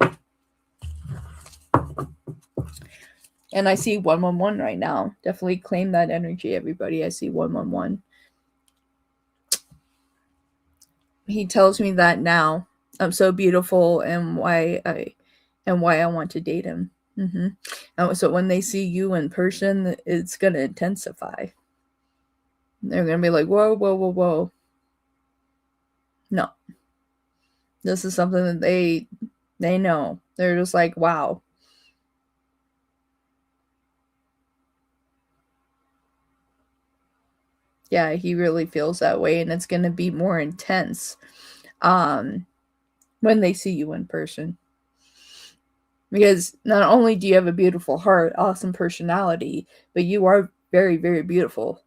And I see 111 right now. Definitely claim that energy, everybody. I see 111. He tells me that now. I'm so beautiful and why I want to date him. So when they see you in person, it's going to intensify. They're going to be like, whoa. No. This is something that they know. They're just like, wow. Yeah, he really feels that way, and it's going to be more intense when they see you in person. Because not only do you have a beautiful heart, awesome personality, but you are very, very beautiful.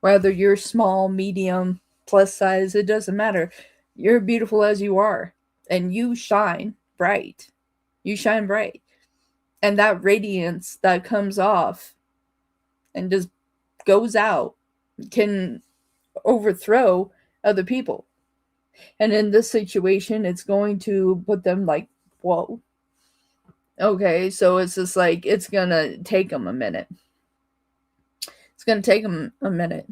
Whether you're small, medium, plus size, it doesn't matter. You're beautiful as you are, and you shine bright. You shine bright. And that radiance that comes off and just goes out can overthrow other people. And in this situation, it's going to put them like, whoa. Okay, so it's just like, it's going to take them a minute. It's going to take them a minute.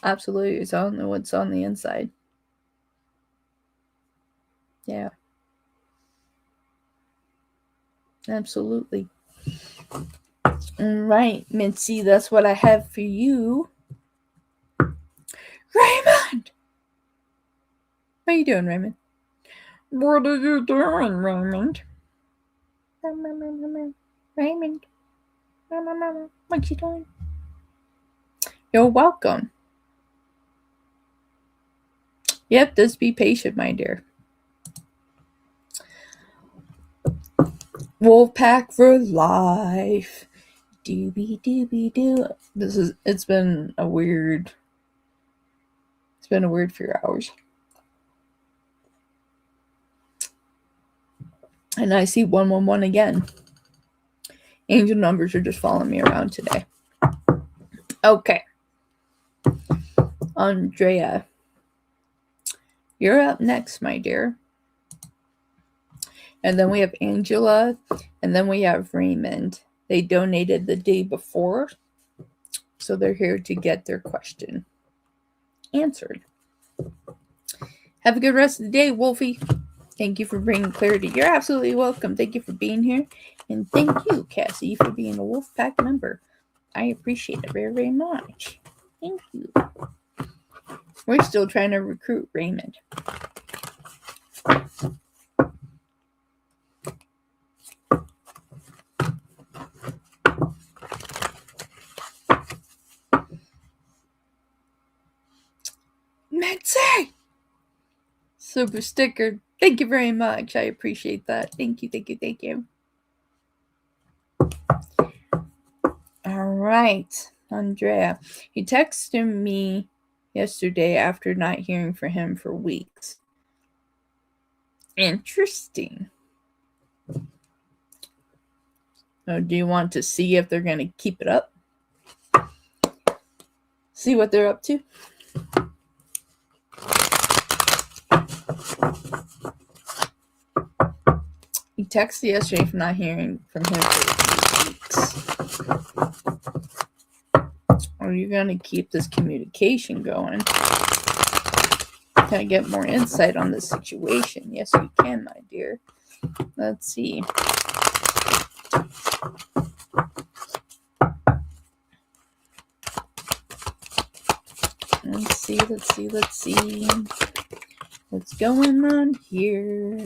Absolutely. So I don't know what's on the inside. Yeah. Absolutely. All right, Mitzi, that's what I have for you. Raymond! What are you doing, Raymond? What are you doing, Raymond? Raymond? What you doing? You're welcome. Yep, just be patient, my dear. Wolfpack for life. Doobie doobie doo. It's been a weird few hours. And I see 111 again. Angel numbers are just following me around today. Okay. Andrea, you're up next, my dear. And then we have Angela, and then we have Raymond. They donated the day before, so they're here to get their question answered. Have a good rest of the day, Wolfie. Thank you for bringing clarity. You're absolutely welcome. Thank you for being here. And thank you, Cassie, for being a Wolfpack member. I appreciate it very, very much. Thank you. We're still trying to recruit Raymond. Mitzi! Super sticker. Thank you very much. I appreciate that. Thank you, thank you, thank you. All right, Andrea. He texted me yesterday after not hearing from him for weeks. Interesting. So do you want to see if they're going to keep it up? See what they're up to? He texted yesterday for not hearing from him for weeks. Are you going to keep this communication going? Can I get more insight on this situation? Yes, you can, my dear. Let's see. Let's see. What's going on here?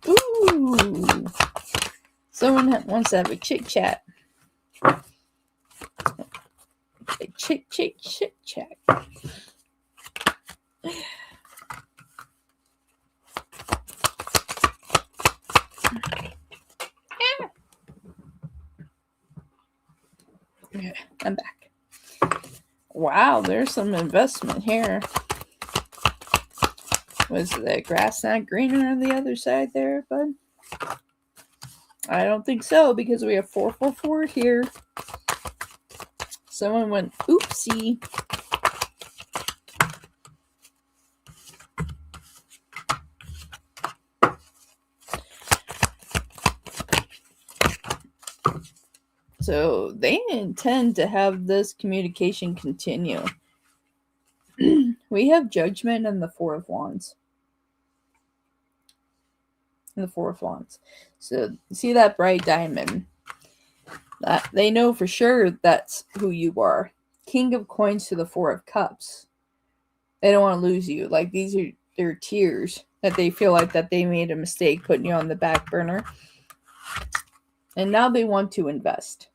Ooh. Someone wants to have a chit chat. A chit chat. Okay, I'm back. Wow, there's some investment here. Was the grass not greener on the other side there, bud? I don't think so, because we have 444 here. Someone went oopsie. So they intend to have this communication continue. We have Judgment and the Four of Wands. And the Four of Wands. So see that bright diamond? That they know for sure that's who you are. King of Coins to the Four of Cups. They don't want to lose you. Like, these are their tears that they feel like that they made a mistake putting you on the back burner. And now they want to invest.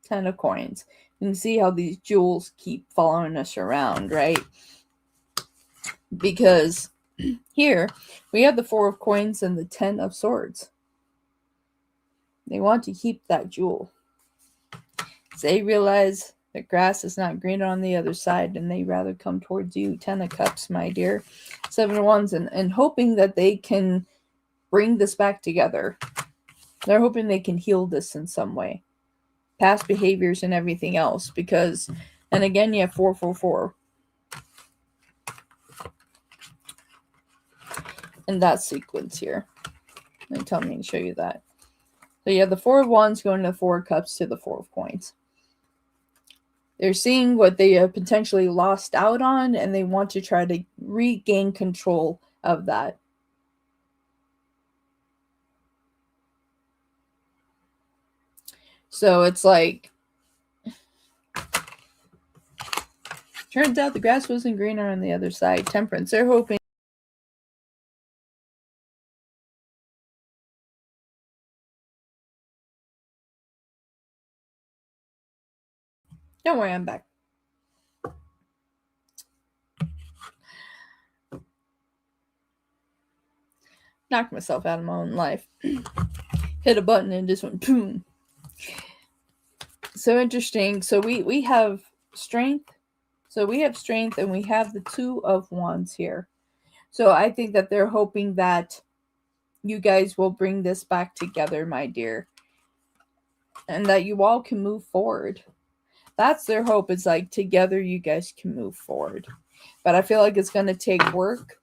10 of Coins. You can see how these jewels keep following us around, right? Because here we have the Four of Coins and the 10 of Swords. They want to keep that jewel. They realize the grass is not green on the other side, and they rather come towards you. 10 of Cups, my dear. 7 of Wands, and hoping that they can bring this back together. They're hoping they can heal this in some way. Past behaviors and everything else. Because, and again, you have 444. In that sequence here. Tell me to show you that. So you have the 4 of Wands going to the 4 of Cups to the 4 of Coins. They're seeing what they have potentially lost out on, and they want to try to regain control of that. So it's like, turns out the grass wasn't greener on the other side. Temperance. They're hoping. Don't worry, I'm back. Knocked myself out of my own life. Hit a button and just went boom. So interesting. So we have strength. So we have strength and we have the 2 of Wands here. So I think that they're hoping that you guys will bring this back together, my dear. And that you all can move forward. That's their hope. It's like together you guys can move forward. But I feel like it's going to take work.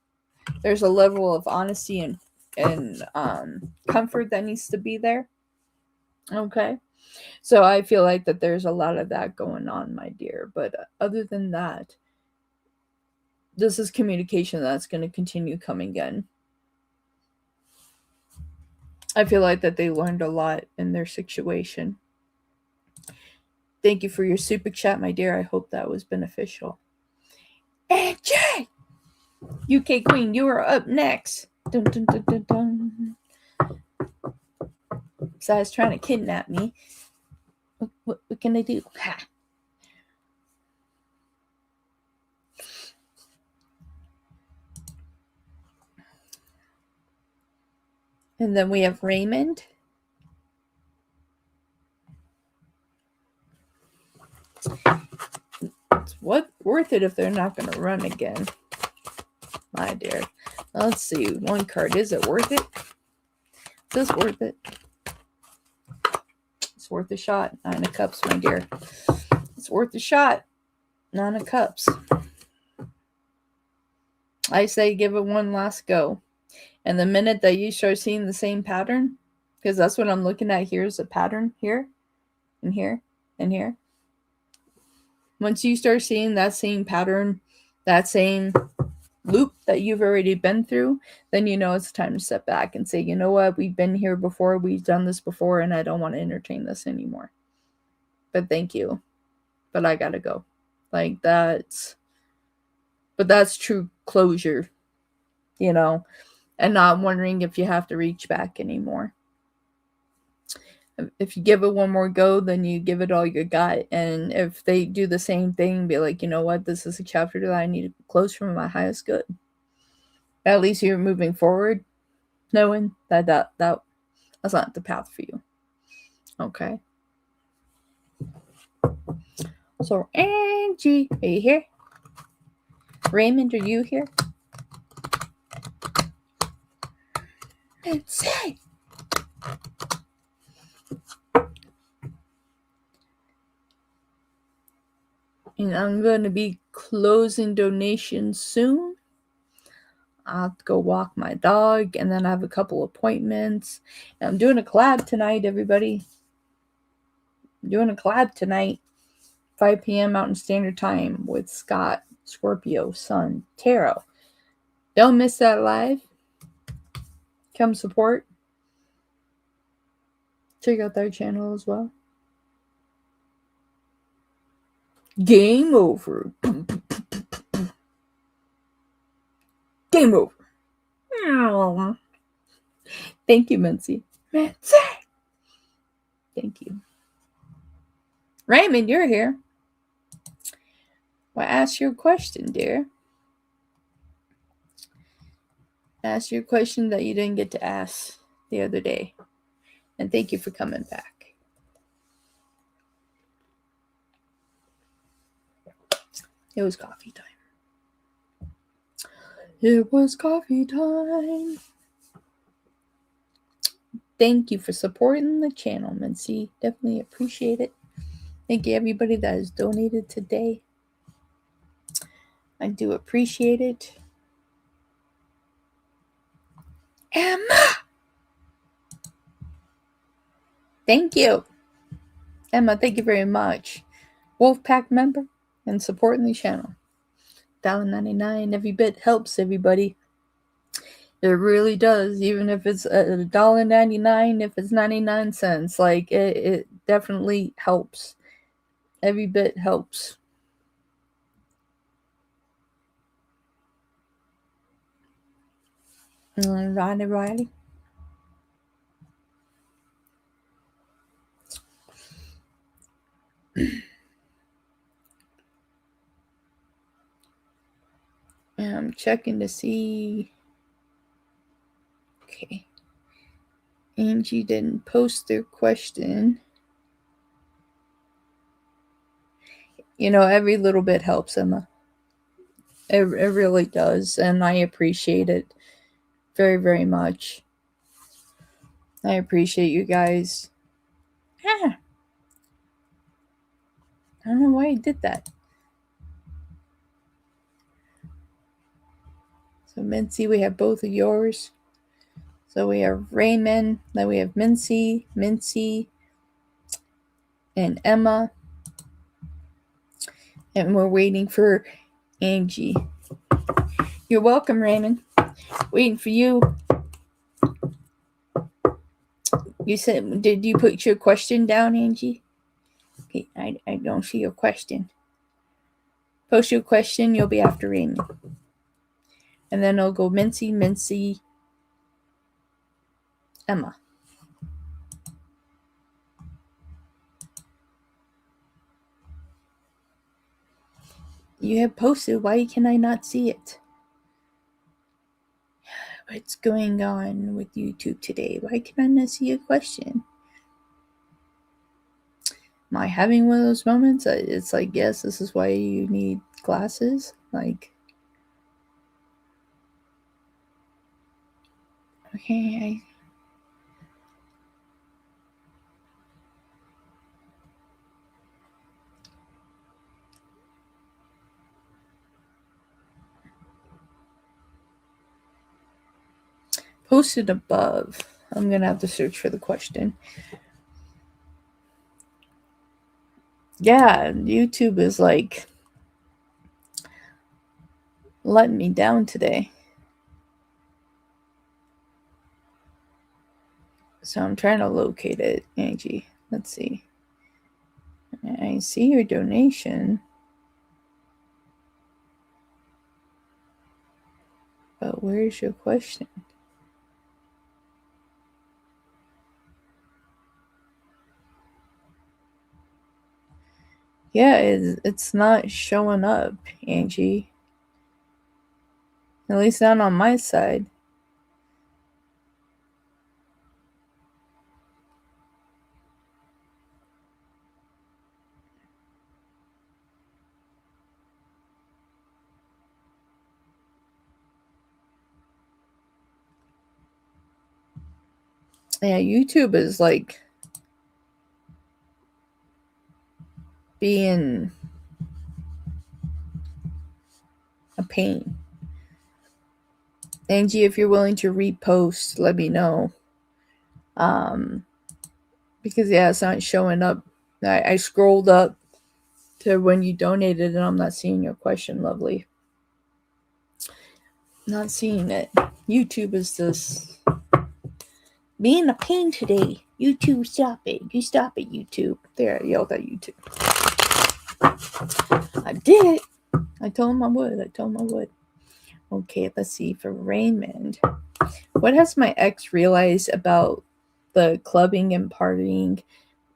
There's a level of honesty and comfort that needs to be there. Okay. So I feel like that there's a lot of that going on, my dear. But other than that, this is communication that's going to continue coming in. I feel like that they learned a lot in their situation. Thank you for your super chat, my dear. I hope that was beneficial. And Jay, UK Queen, you are up next. Dun, dun, dun, dun, dun. Besides trying to kidnap me, what can I do? Ha. And then we have Raymond. It's worth it if they're not going to run again, my dear. Let's see. One card. Is it worth it? Is this worth it? It's worth a shot. 9 of Cups, my dear. It's worth a shot. 9 of Cups. I say give it one last go. And the minute that you start seeing the same pattern, because that's what I'm looking at here is a pattern here, and here, and here. Once you start seeing that same pattern, that same loop that you've already been through, then you know it's time to step back and say, you know what, we've been here before, we've done this before, and I don't want to entertain this anymore. But thank you. But I gotta go. Like that's true closure, you know, and not wondering if you have to reach back anymore. If you give it one more go, then you give it all you got. And if they do the same thing, be like, you know what, this is a chapter that I need to close for my highest good. At least you're moving forward, knowing that that's not the path for you. Okay. So Angie, are you here? Raymond, are you here? Let's see. And I'm going to be closing donations soon. I'll have to go walk my dog, and then I have a couple appointments. And I'm doing a collab tonight, everybody. I'm doing a collab tonight, 5 p.m. Mountain Standard Time with Scott, Scorpio, Sun, Tarot. Don't miss that live. Come support. Check out their channel as well. Game over. Game over. Thank you, Mincy. Thank you. Raymond, you're here. Well, ask your question, dear. Ask your question that you didn't get to ask the other day. And thank you for coming back. It was coffee time. It was coffee time. Thank you for supporting the channel, Mincy. Definitely appreciate it. Thank you, everybody that has donated today. I do appreciate it. Emma! Thank you. Emma, thank you very much. Wolfpack member and supporting the channel. $1.99. Every bit helps, everybody. It really does. Even if it's $1.99, if it's 99 cents. Like, it definitely helps. Every bit helps. Righty. I'm checking to see. Okay. Angie didn't post their question. You know, every little bit helps, Emma. It really does. And I appreciate it very, very much. I appreciate you guys. I don't know why I did that. So, Mincy, we have both of yours. So we have Raymond, then we have Mincy, and Emma. And we're waiting for Angie. You're welcome, Raymond. Waiting for you. You said, did you put your question down, Angie? Okay, I don't see your question. Post your question, you'll be after Raymond. And then I'll go Mincy, Emma. You have posted. Why can I not see it? What's going on with YouTube today? Why can I not see a question? Am I having one of those moments? It's like, yes, this is why you need glasses. Like, okay, posted above. I'm gonna have to search for the question. Yeah, YouTube is like letting me down today. So I'm trying to locate it, Angie. Let's see. I see your donation. But where's your question? Yeah, it's not showing up, Angie. At least not on my side. Yeah, YouTube is like being a pain. Angie, if you're willing to repost, let me know. Because yeah, it's not showing up. I scrolled up to when you donated and I'm not seeing your question, lovely. Not seeing it. YouTube is this being a pain today. YouTube, stop it. You stop it, YouTube. There, I yelled at YouTube. I did it. I told him I would. Okay, let's see. For Raymond, what has my ex realized about the clubbing and partying?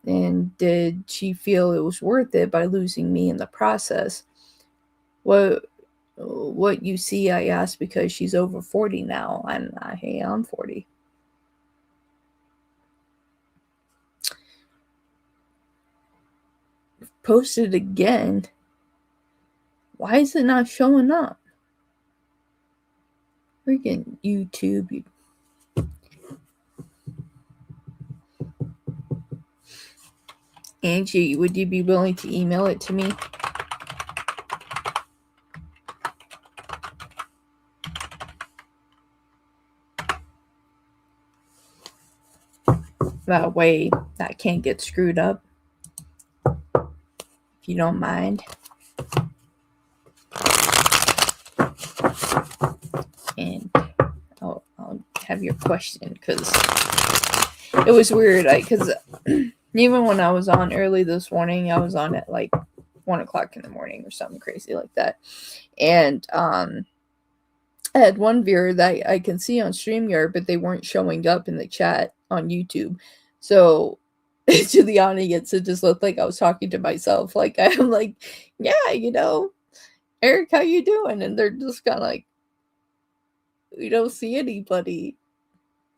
And did she feel it was worth it by losing me in the process? What you see, I asked, because she's over 40 now. Hey, I'm 40. Posted again. Why is it not showing up? Freaking YouTube. Angie, would you be willing to email it to me? That way that can't get screwed up. If you don't mind. And I'll have your question, because it was weird. Because even when I was on early this morning, I was on at like 1 o'clock in the morning or something crazy like that. And I had one viewer that I can see on StreamYard, but they weren't showing up in the chat on YouTube. So to the audience, it just looked like I was talking to myself. Like, I'm like, yeah, you know, Eric, how you doing? And they're just kind of like, we don't see anybody.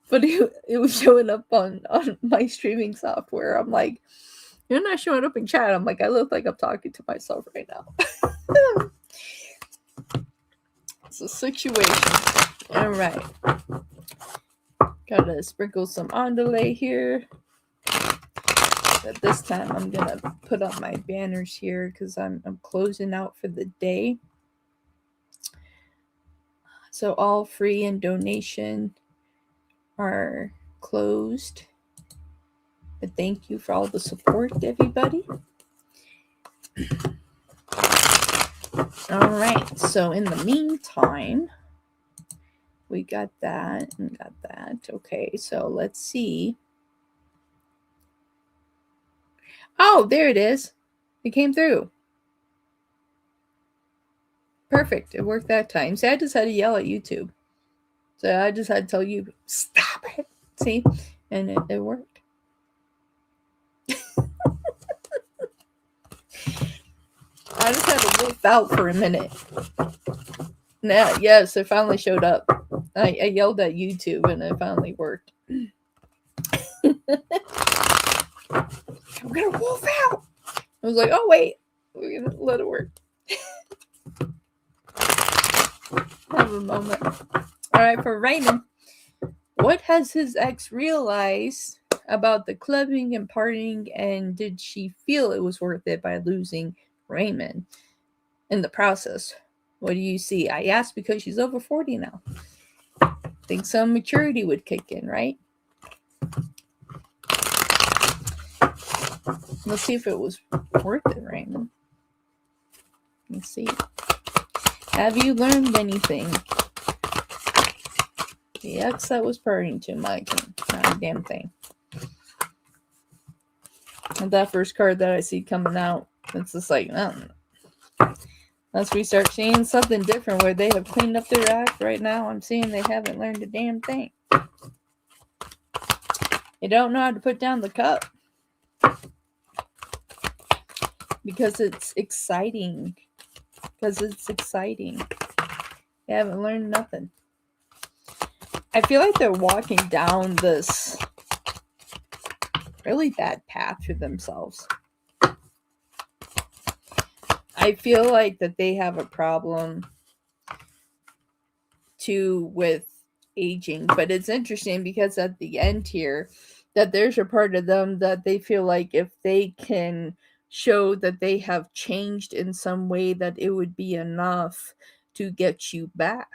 But it was showing up on my streaming software. I'm like, you're not showing up in chat. I'm like, I look like I'm talking to myself right now. It's a situation. All right. Gotta sprinkle some underlay here. But this time I'm gonna put up my banners here because I'm closing out for the day. So all free and donation are closed. But thank you for all the support, everybody. All right. So in the meantime, we got that and got that. Okay. So let's see. Oh, there it is. It came through. Perfect. It worked that time. See, I just had to yell at YouTube. So I just had to tell you, stop it. See? And it worked. I just had to wolf out for a minute. Now, yes, it finally showed up. I yelled at YouTube and it finally worked. I'm going to wolf out. I was like, oh, wait. We're going to let it work. Have a moment. All right, for Raymond. What has his ex realized about the clubbing and partying, and did she feel it was worth it by losing Raymond in the process? What do you see? I asked because she's over 40 now. Think some maturity would kick in, right? Let's see if it was worth it, Raymond. Let's see. Have you learned anything? The ex that was partying too much, not a damn thing. And that first card that I see coming out, it's just like, unless we start seeing something different where they have cleaned up their act right now, I'm seeing they haven't learned a damn thing. They don't know how to put down the cup. Because it's exciting. They haven't learned nothing. I feel like they're walking down this really bad path for themselves. I feel like that they have a problem too with aging, but it's interesting because at the end here, that there's a part of them that they feel like if they can show that they have changed in some way, that it would be enough to get you back.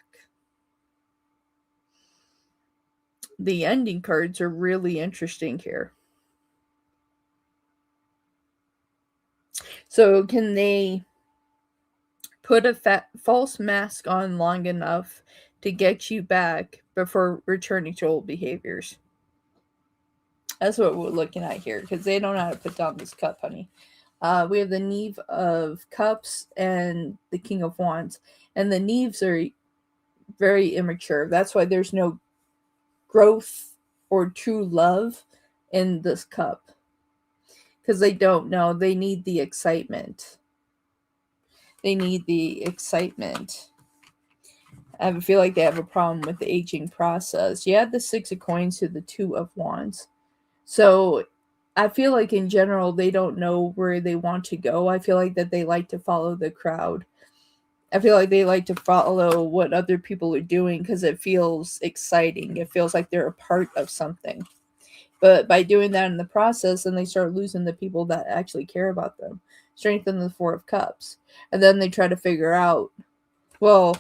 The ending cards are really interesting here. So can they put a false mask on long enough to get you back before returning to old behaviors? That's what we're looking at here, because they don't know how to put down this cup, honey. We have the Knave of Cups and the King of Wands. And the Knaves are very immature. That's why there's no growth or true love in this cup. Because they don't know. They need the excitement. I feel like they have a problem with the aging process. You add the 6 of Coins to the 2 of Wands. So I feel like in general, they don't know where they want to go. I feel like that they like to follow the crowd. I feel like they like to follow what other people are doing because it feels exciting. It feels like they're a part of something. But by doing that in the process, then they start losing the people that actually care about them. Strengthen the Four of Cups. And then they try to figure out, well,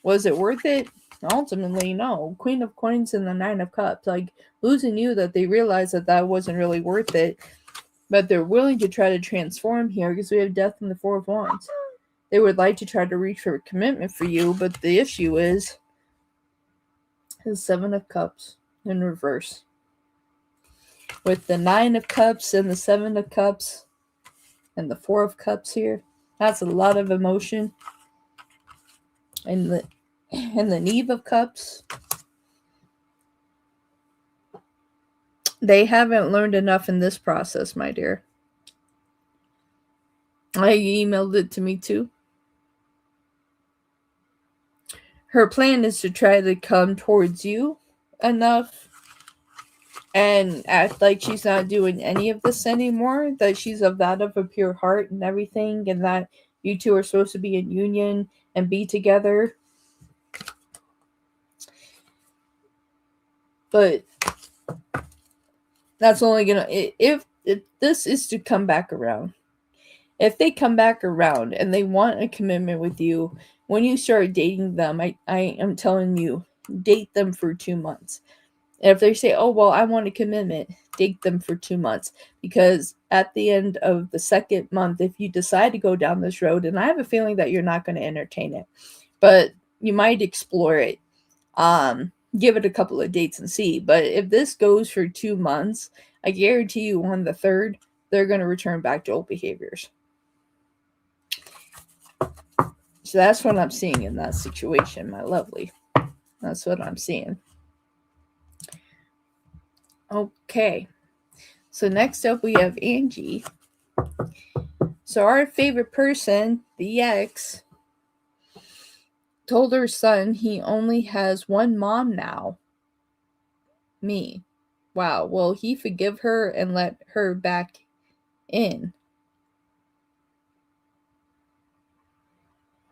was it worth it? Ultimately, no. Queen of Coins and the Nine of Cups. Like, losing you, that they realize that that wasn't really worth it. But they're willing to try to transform here because we have Death and the Four of Wands. They would like to try to reach for a commitment for you, but the issue is the Seven of Cups in reverse. With the Nine of Cups and the Seven of Cups and the Four of Cups here, that's a lot of emotion. And the Knave of Cups, they haven't learned enough in this process, my dear. I emailed it to me too. Her plan is to try to come towards you enough and act like she's not doing any of this anymore, that she's of a pure heart and everything, and that you two are supposed to be in union and be together. But that's only gonna, if this is to come back around. If they come back around and they want a commitment with you, when you start dating them, I am telling you, date them for 2 months. And if they say, oh, well, I want a commitment, date them for 2 months. Because at the end of the second month, if you decide to go down this road, and I have a feeling that you're not going to entertain it, but you might explore it, give it a couple of dates and see. But if this goes for 2 months, I guarantee you on the third, they're going to return back to old behaviors. So that's what I'm seeing in that situation, my lovely. That's what I'm seeing. Okay. So next up we have Angie. So our favorite person, the ex, told her son he only has one mom now. Me. Wow. Will he forgive her and let her back in?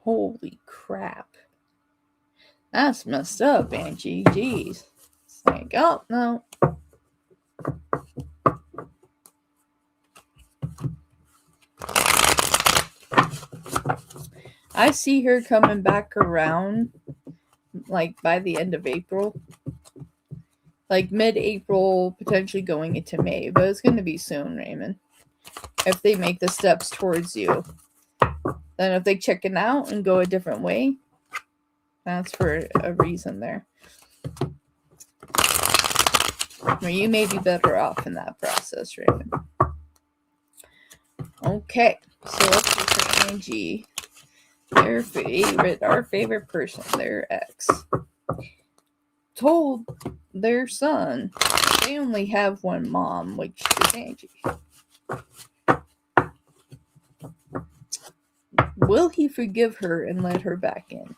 Holy crap. That's messed up, Angie. Jeez. It's like, oh, no. I see her coming back around, like, by the end of April. Like, mid-April, potentially going into May. But it's going to be soon, Raymond. If they make the steps towards you. Then if they chicken out and go a different way, that's for a reason there. Or you may be better off in that process, Raven. Okay, so let's look at Angie. Our favorite person, their ex, told their son they only have one mom, which is Angie. Will he forgive her and let her back in?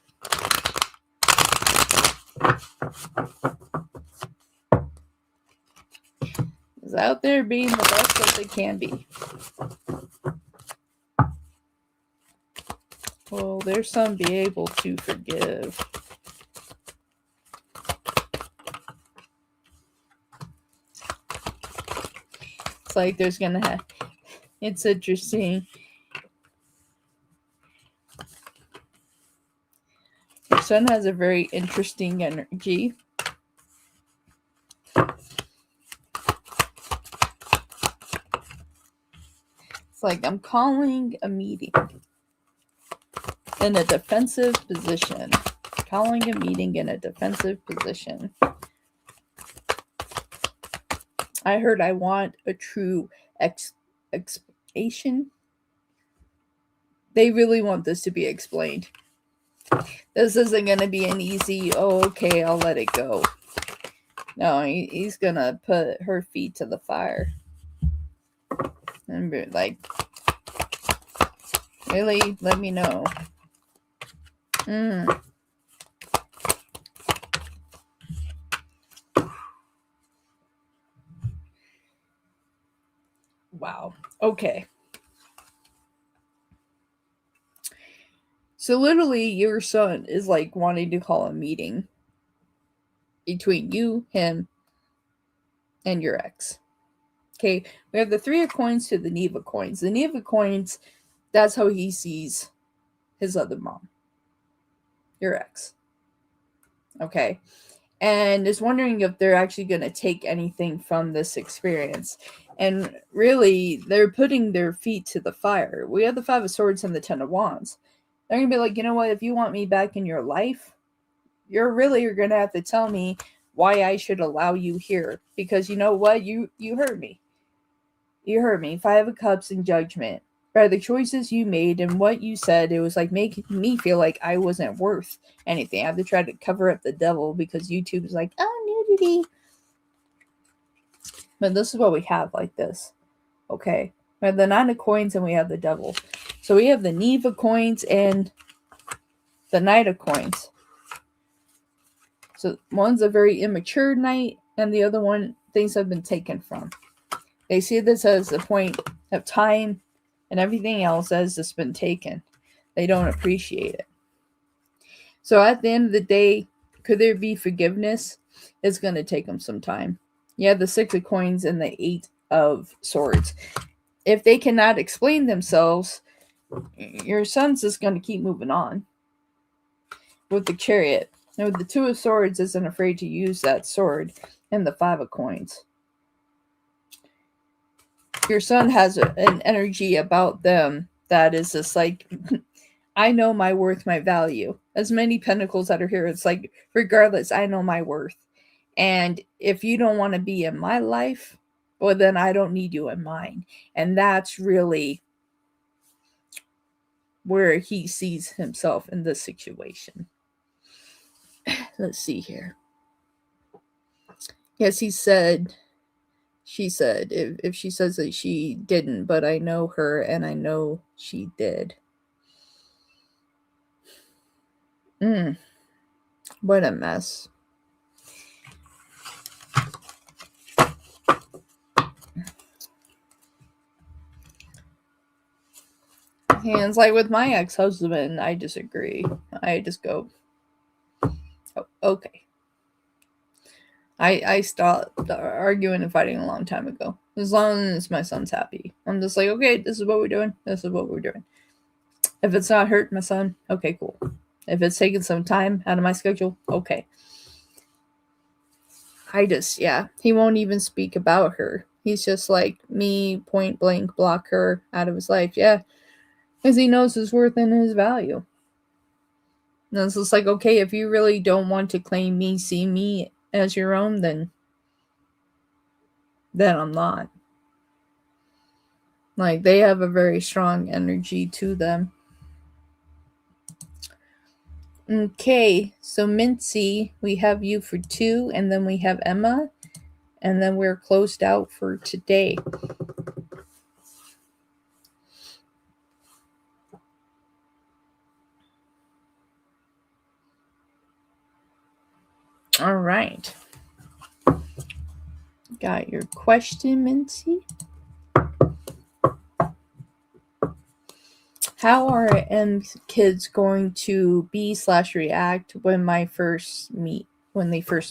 Is out there being the best that they can be. Will their son be able to forgive? It's like there's gonna have. It's interesting. Your son has a very interesting energy. It's like I'm calling a meeting in a defensive position. Calling a meeting in a defensive position. I heard I want a true explanation. They really want this to be explained. This isn't going to be an easy, oh, okay, I'll let it go. No, he's going to put her feet to the fire. And be like, really? Let me know. Wow. Okay. So literally your son is like wanting to call a meeting between you, him, and your ex. Okay, we have the Three of Coins to the Knave of Coins. The Knave of Coins, that's how he sees his other mom, your ex. Okay, and is wondering if they're actually going to take anything from this experience. And really, they're putting their feet to the fire. We have the Five of Swords and the Ten of Wands. They're going to be like, you know what, if you want me back in your life, you're going to have to tell me why I should allow you here. Because you know what, you hurt me. You hurt me. Five of Cups and Judgment. By the choices you made and what you said, it was like making me feel like I wasn't worth anything. I have to try to cover up the devil because YouTube is like, oh, nudity. But this is what we have like this. Okay. We have the Nine of Coins and we have the Devil. So we have the Knave of Coins and the Knight of Coins. So one's a very immature knight and the other one, things have been taken from. They see this as a point of time and everything else has just been taken. They don't appreciate it. So at the end of the day, could there be forgiveness? It's going to take them some time. You have the Six of Coins and the Eight of Swords. If they cannot explain themselves, your son's just going to keep moving on. With the Chariot. And with the Two of Swords, isn't afraid to use that sword. And the Five of Coins. Your son has an energy about them that is just like, I know my worth, my value. As many pentacles that are here, it's like, regardless, I know my worth. And if you don't want to be in my life, well, then I don't need you in mine. And that's really where he sees himself in this situation. Let's see here. Yes, she said, if she says that she didn't, but I know her and I know she did. What a mess. Hands like with my ex-husband, I disagree. I just go, oh, okay. I stopped arguing and fighting a long time ago. As long as my son's happy. I'm just like, okay, this is what we're doing. This is what we're doing. If it's not hurt my son, okay, cool. If it's taking some time out of my schedule, okay. He won't even speak about her. He's just like, me, point blank, block her out of his life. Yeah, because he knows his worth and his value. And it's just like, okay, if you really don't want to claim me, see me as your own, then I'm not. Like, they have a very strong energy to them. Okay, so Mincy, we have you for 2, and then we have Emma, and then we're closed out for today. All right. Got your question, Mincy. How are M's kids going to be/react when they first meet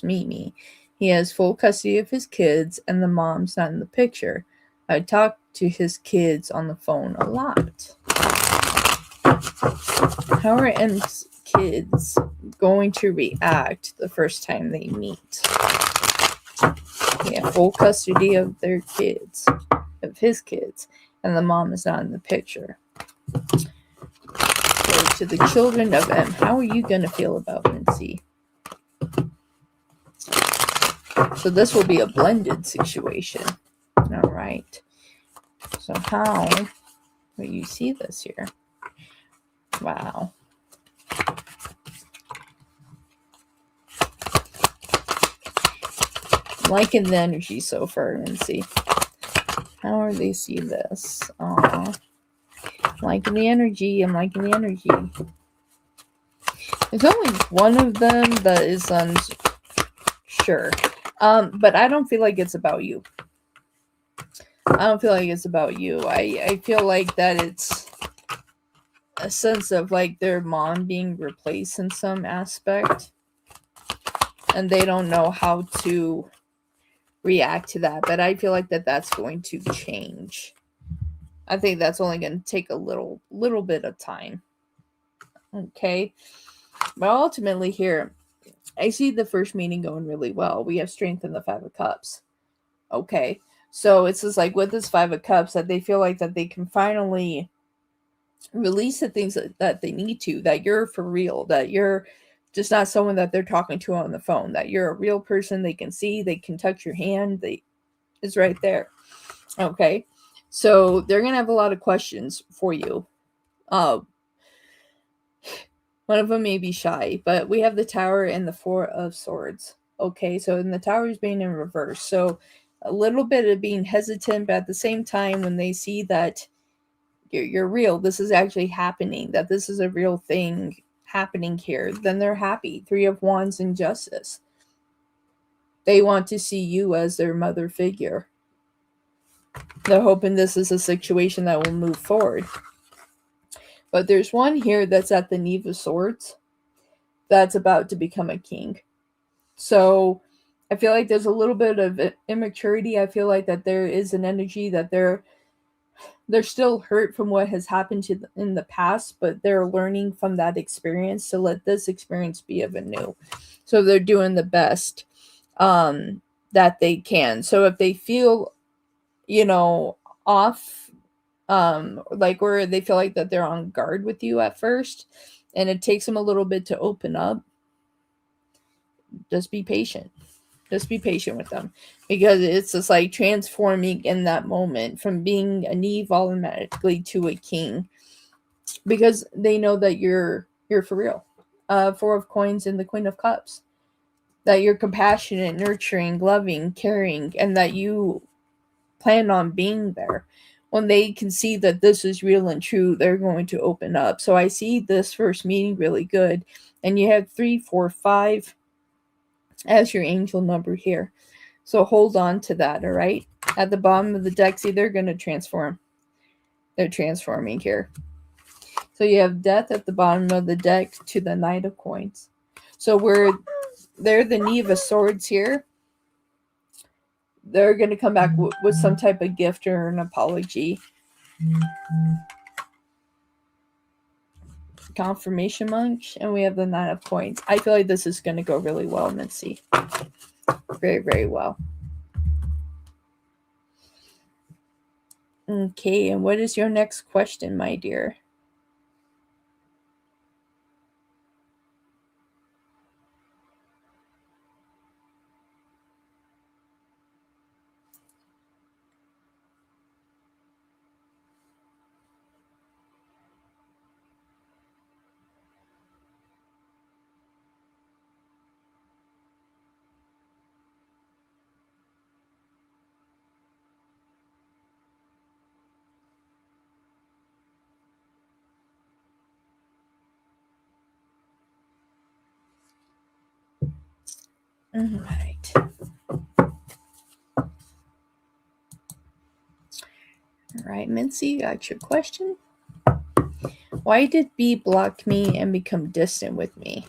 me? He has full custody of his kids and the mom's not in the picture. I talk to his kids on the phone a lot. How are M's kids going to react the first time they meet? They have full custody of their kids, of his kids, and the mom is not in the picture. So to the children of M, how are you going to feel about Mincy? So this will be a blended situation. All right. So how will you see this here? Wow. Liking the energy so far, Mincy. How are they see this? Aww. Liking the energy. I'm liking the energy. There's only one of them that is unsure. But I don't feel like it's about you. I don't feel like it's about you. I feel like that it's a sense of like their mom being replaced in some aspect. And they don't know how to react to that, but I feel like that's going to change. I think that's only going to take a little bit of time. Okay. But ultimately here, I see the first meeting going really well. We have strength in the 5 of Cups. Okay. So it's just like with this 5 of Cups that they feel like that they can finally release the things that they need to, that you're for real, that you're just not someone that they're talking to on the phone, that you're a real person they can see, they can touch your hand, it's right there. Okay. So they're going to have a lot of questions for you. One of them may be shy, but we have the Tower and the 4 of Swords. Okay. So in the Tower is being in reverse. So a little bit of being hesitant, but at the same time, when they see that you're real, this is actually happening, that this is a real thing happening here, then they're happy. 3 of Wands and Justice. They want to see you as their mother figure. They're hoping this is a situation that will move forward. But there's one here that's at the Knave of Swords that's about to become a king. So I feel like there's a little bit of immaturity. I feel like that there is an energy that they're still hurt from what has happened to them in the past, but they're learning from that experience to let this experience be of a new. So they're doing the best that they can. So if they feel, off, like where they feel like that they're on guard with you at first, and it takes them a little bit to open up, just be patient. Just be patient with them, because it's just like transforming in that moment from being a Knave automatically to a king, because they know that you're for real. 4 of Coins and the Queen of Cups, that you're compassionate, nurturing, loving, caring, and that you plan on being there. When they can see that this is real and true, they're going to open up. So I see this first meeting really good, and you have 3, 4, 5 as your angel number here. So hold on to that, all right? At the bottom of the deck, see, they're going to transform. They're transforming here. So you have Death at the bottom of the deck to the Knight of Coins. So they're the Knave of Swords here. They're going to come back with some type of gift or an apology. Confirmation Monk, and we have the 9 of Coins. I feel like this is going to go really well, Mitzi. Very, very well. Okay, and what is your next question, my dear? All right. All right, Mincy, you got your question. Why did B block me and become distant with me?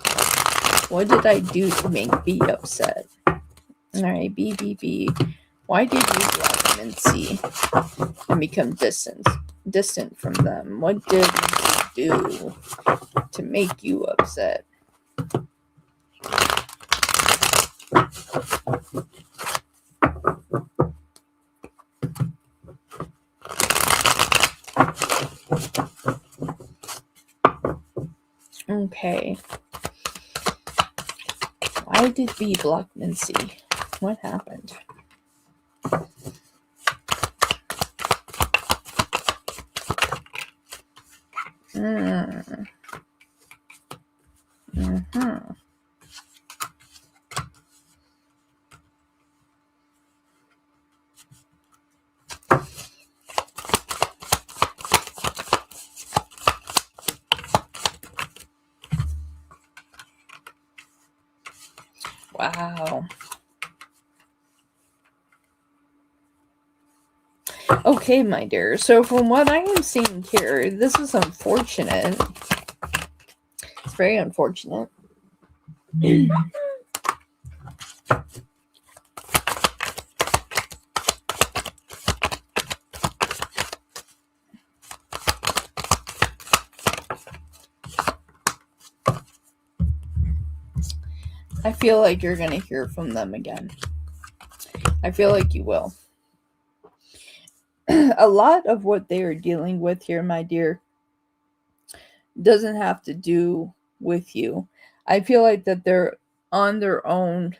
What did I do to make B upset? All right, B. Why did you block Mincy and become distant from them? What did you do to make you upset? Okay. Why did B block Mincy? What happened? Wow. Okay, my dear. So from what I am seeing here, this is unfortunate. It's very unfortunate. feel like you're going to hear from them again. I feel like you will. A lot of what they are dealing with here, my dear, doesn't have to do with you. I feel like that they're on their own,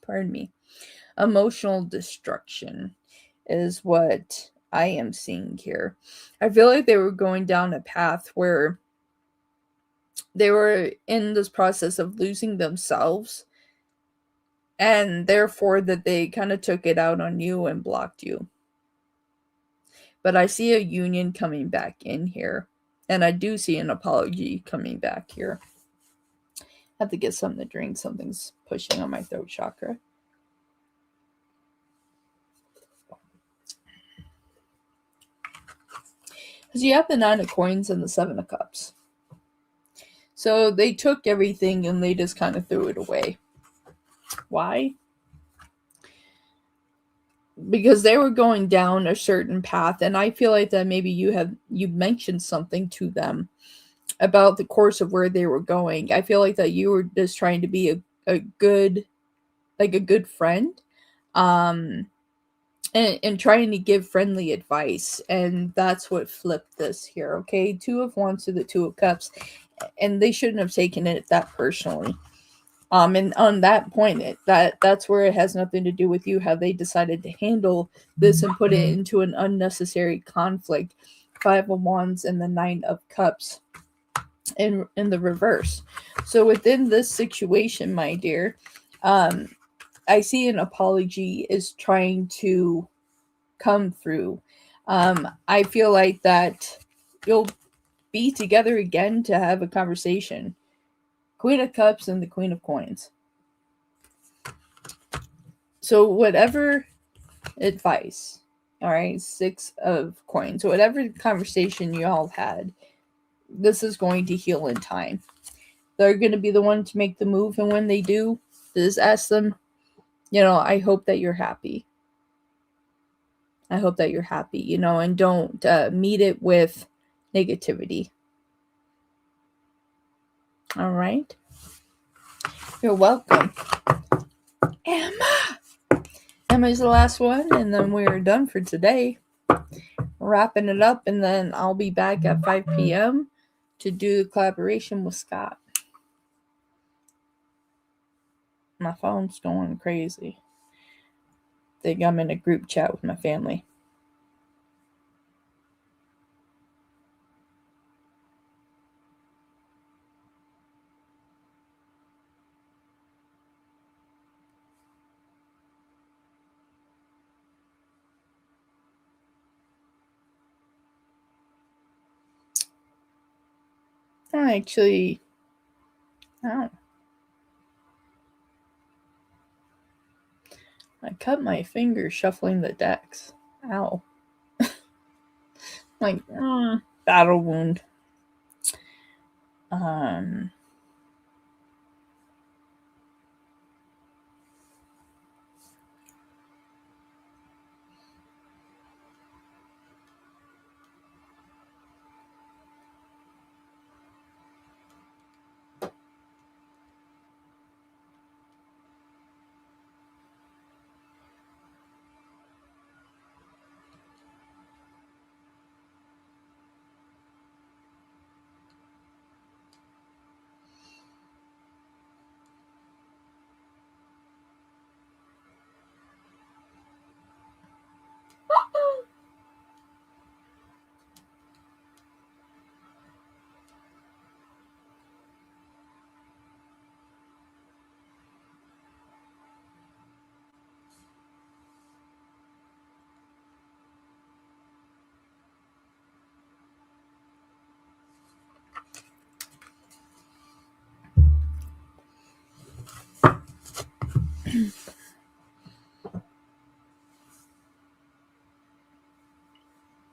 pardon me, emotional destruction is what I am seeing here. I feel like they were going down a path where they were in this process of losing themselves, and therefore that they kind of took it out on you and blocked you. But I see a union coming back in here, and I do see an apology coming back here. I have to get something to drink. Something's pushing on my throat chakra. Because you have the 9 of coins and the 7 of cups. So they took everything and they just kind of threw it away. Why? Because they were going down a certain path, and I feel like that maybe you mentioned something to them about the course of where they were going. I feel like that you were just trying to be a good friend, and trying to give friendly advice, and that's what flipped this here. Okay, 2 of Wands to the 2 of Cups, and they shouldn't have taken it that personally. And on that point, that's where it has nothing to do with you, how they decided to handle this and put it into an unnecessary conflict. 5 of Wands and the 9 of Cups in the reverse. So within this situation, my dear, I see an apology is trying to come through. I feel like that you'll be together again to have a conversation. Queen of Cups and the Queen of Coins. So whatever advice, all right, 6 of Coins, so whatever conversation you all had, this is going to heal in time. They're going to be the one to make the move, and when they do, just ask them, I hope that you're happy. I hope that you're happy, and don't meet it with negativity. All right. You're welcome. Emma's the last one, and then we're done for today. Wrapping it up, and then I'll be back at 5 p.m. to do the collaboration with Scott. My phone's going crazy. I think I'm in a group chat with my family. I cut my finger shuffling the decks. Ow. Battle wound.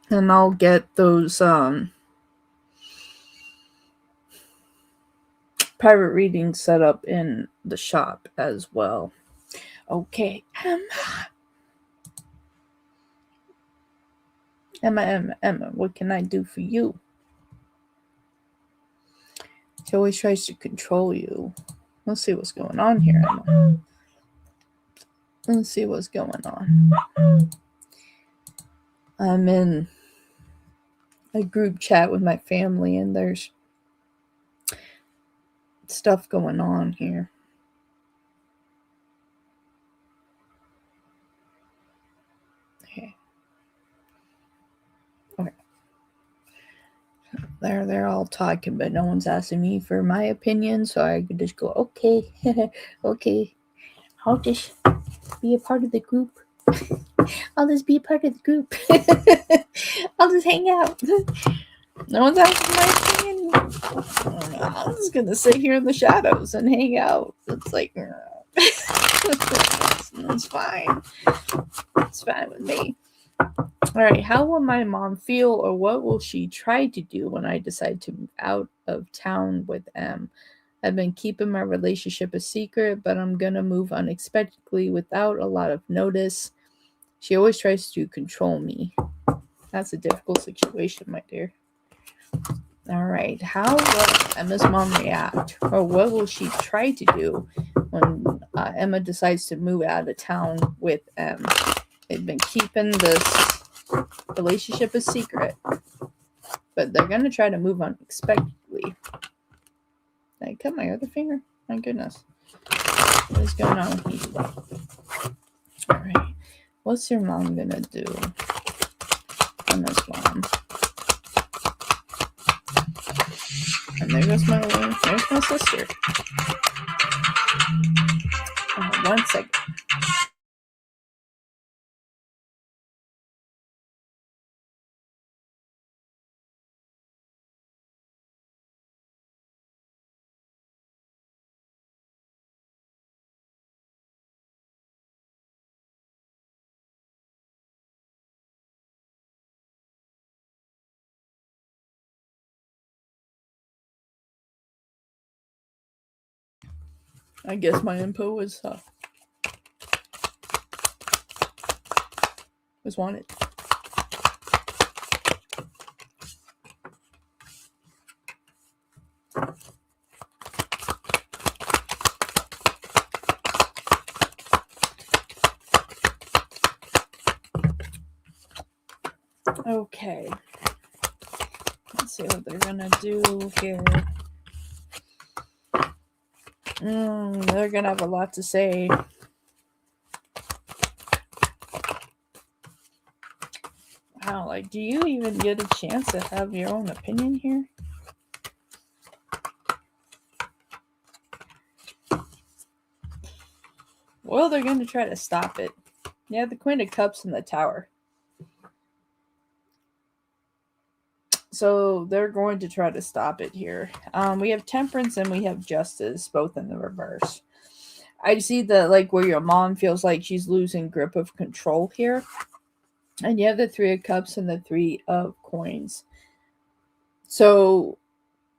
And I'll get those private readings set up in the shop as well. Okay, Emma, what can I do for you? He always tries to control you. Let's see what's going on here, Emma. Let's see what's going on. I'm in a group chat with my family, and there's stuff going on here. Okay. They're all talking, but no one's asking me for my opinion, so I could just go, okay, okay. I'll just be a part of the group. I'll just be a part of the group. I'll just hang out. No one's asking my opinion. I'm just gonna sit here in the shadows and hang out. It's like, it's fine. It's fine with me. All right, how will my mom feel, or what will she try to do when I decide to move out of town with M? I've been keeping my relationship a secret, but I'm gonna move unexpectedly without a lot of notice. She always tries to control me. That's a difficult situation, my dear. All right, how will Emma's mom react, or what will she try to do when Emma decides to move out of town with M? They've been keeping this relationship a secret, but they're going to try to move unexpectedly. I cut my other finger. My goodness. What is going on with you? All right. What's your mom going to do? Emma's mom. And there's my sister. 1 second. I guess my info was wanted. Okay. Let's see what they're gonna do here. They're gonna have a lot to say. Wow, like, do you even get a chance to have your own opinion here? Well, they're going to try to stop it. You have the Queen of Cups in the Tower. So they're going to try to stop it here. We have Temperance and we have Justice, both in the reverse. I see that, like, where your mom feels like she's losing grip of control here. And you have the Three of Cups and the Three of Coins. So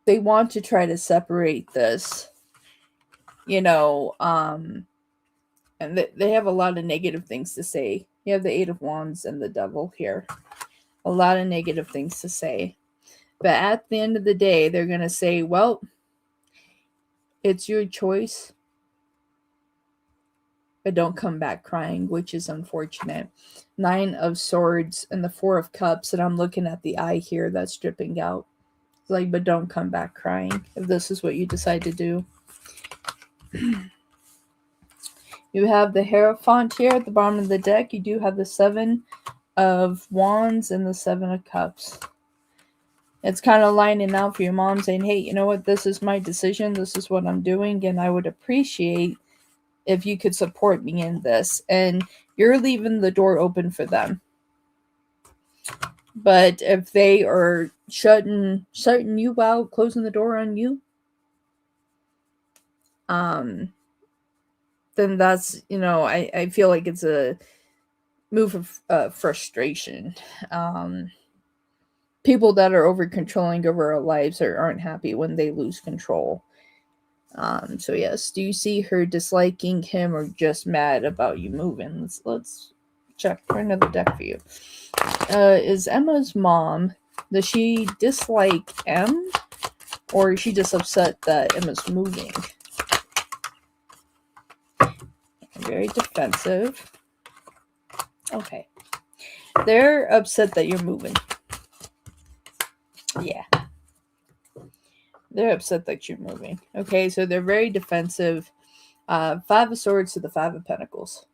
they want to try to separate this, and they have a lot of negative things to say. You have the Eight of Wands and the Devil here. A lot of negative things to say. But at the end of the day, they're going to say, well, it's your choice. But don't come back crying, which is unfortunate. 9 of Swords and the 4 of Cups. And I'm looking at the eye here that's dripping out. It's like, but don't come back crying if this is what you decide to do. You have the Hierophant here at the bottom of the deck. You do have the 7 of Wands and the 7 of Cups. It's kind of lining out for your mom, saying, hey, you know what? This is my decision. This is what I'm doing. And I would appreciate if you could support me in this. And you're leaving the door open for them. But if they are shutting you out, closing the door on you, then that's, I feel like it's a move of frustration. People that are over controlling over our lives aren't happy when they lose control. So yes, do you see her disliking him or just mad about you moving? Let's check for another deck for you. Is Emma's mom, does she dislike M, or is she just upset that Emma's moving? very defensive. Okay. They're upset that you're moving. Yeah. They're upset that you're moving. Okay, so they're very defensive. Five of Swords to the Five of Pentacles.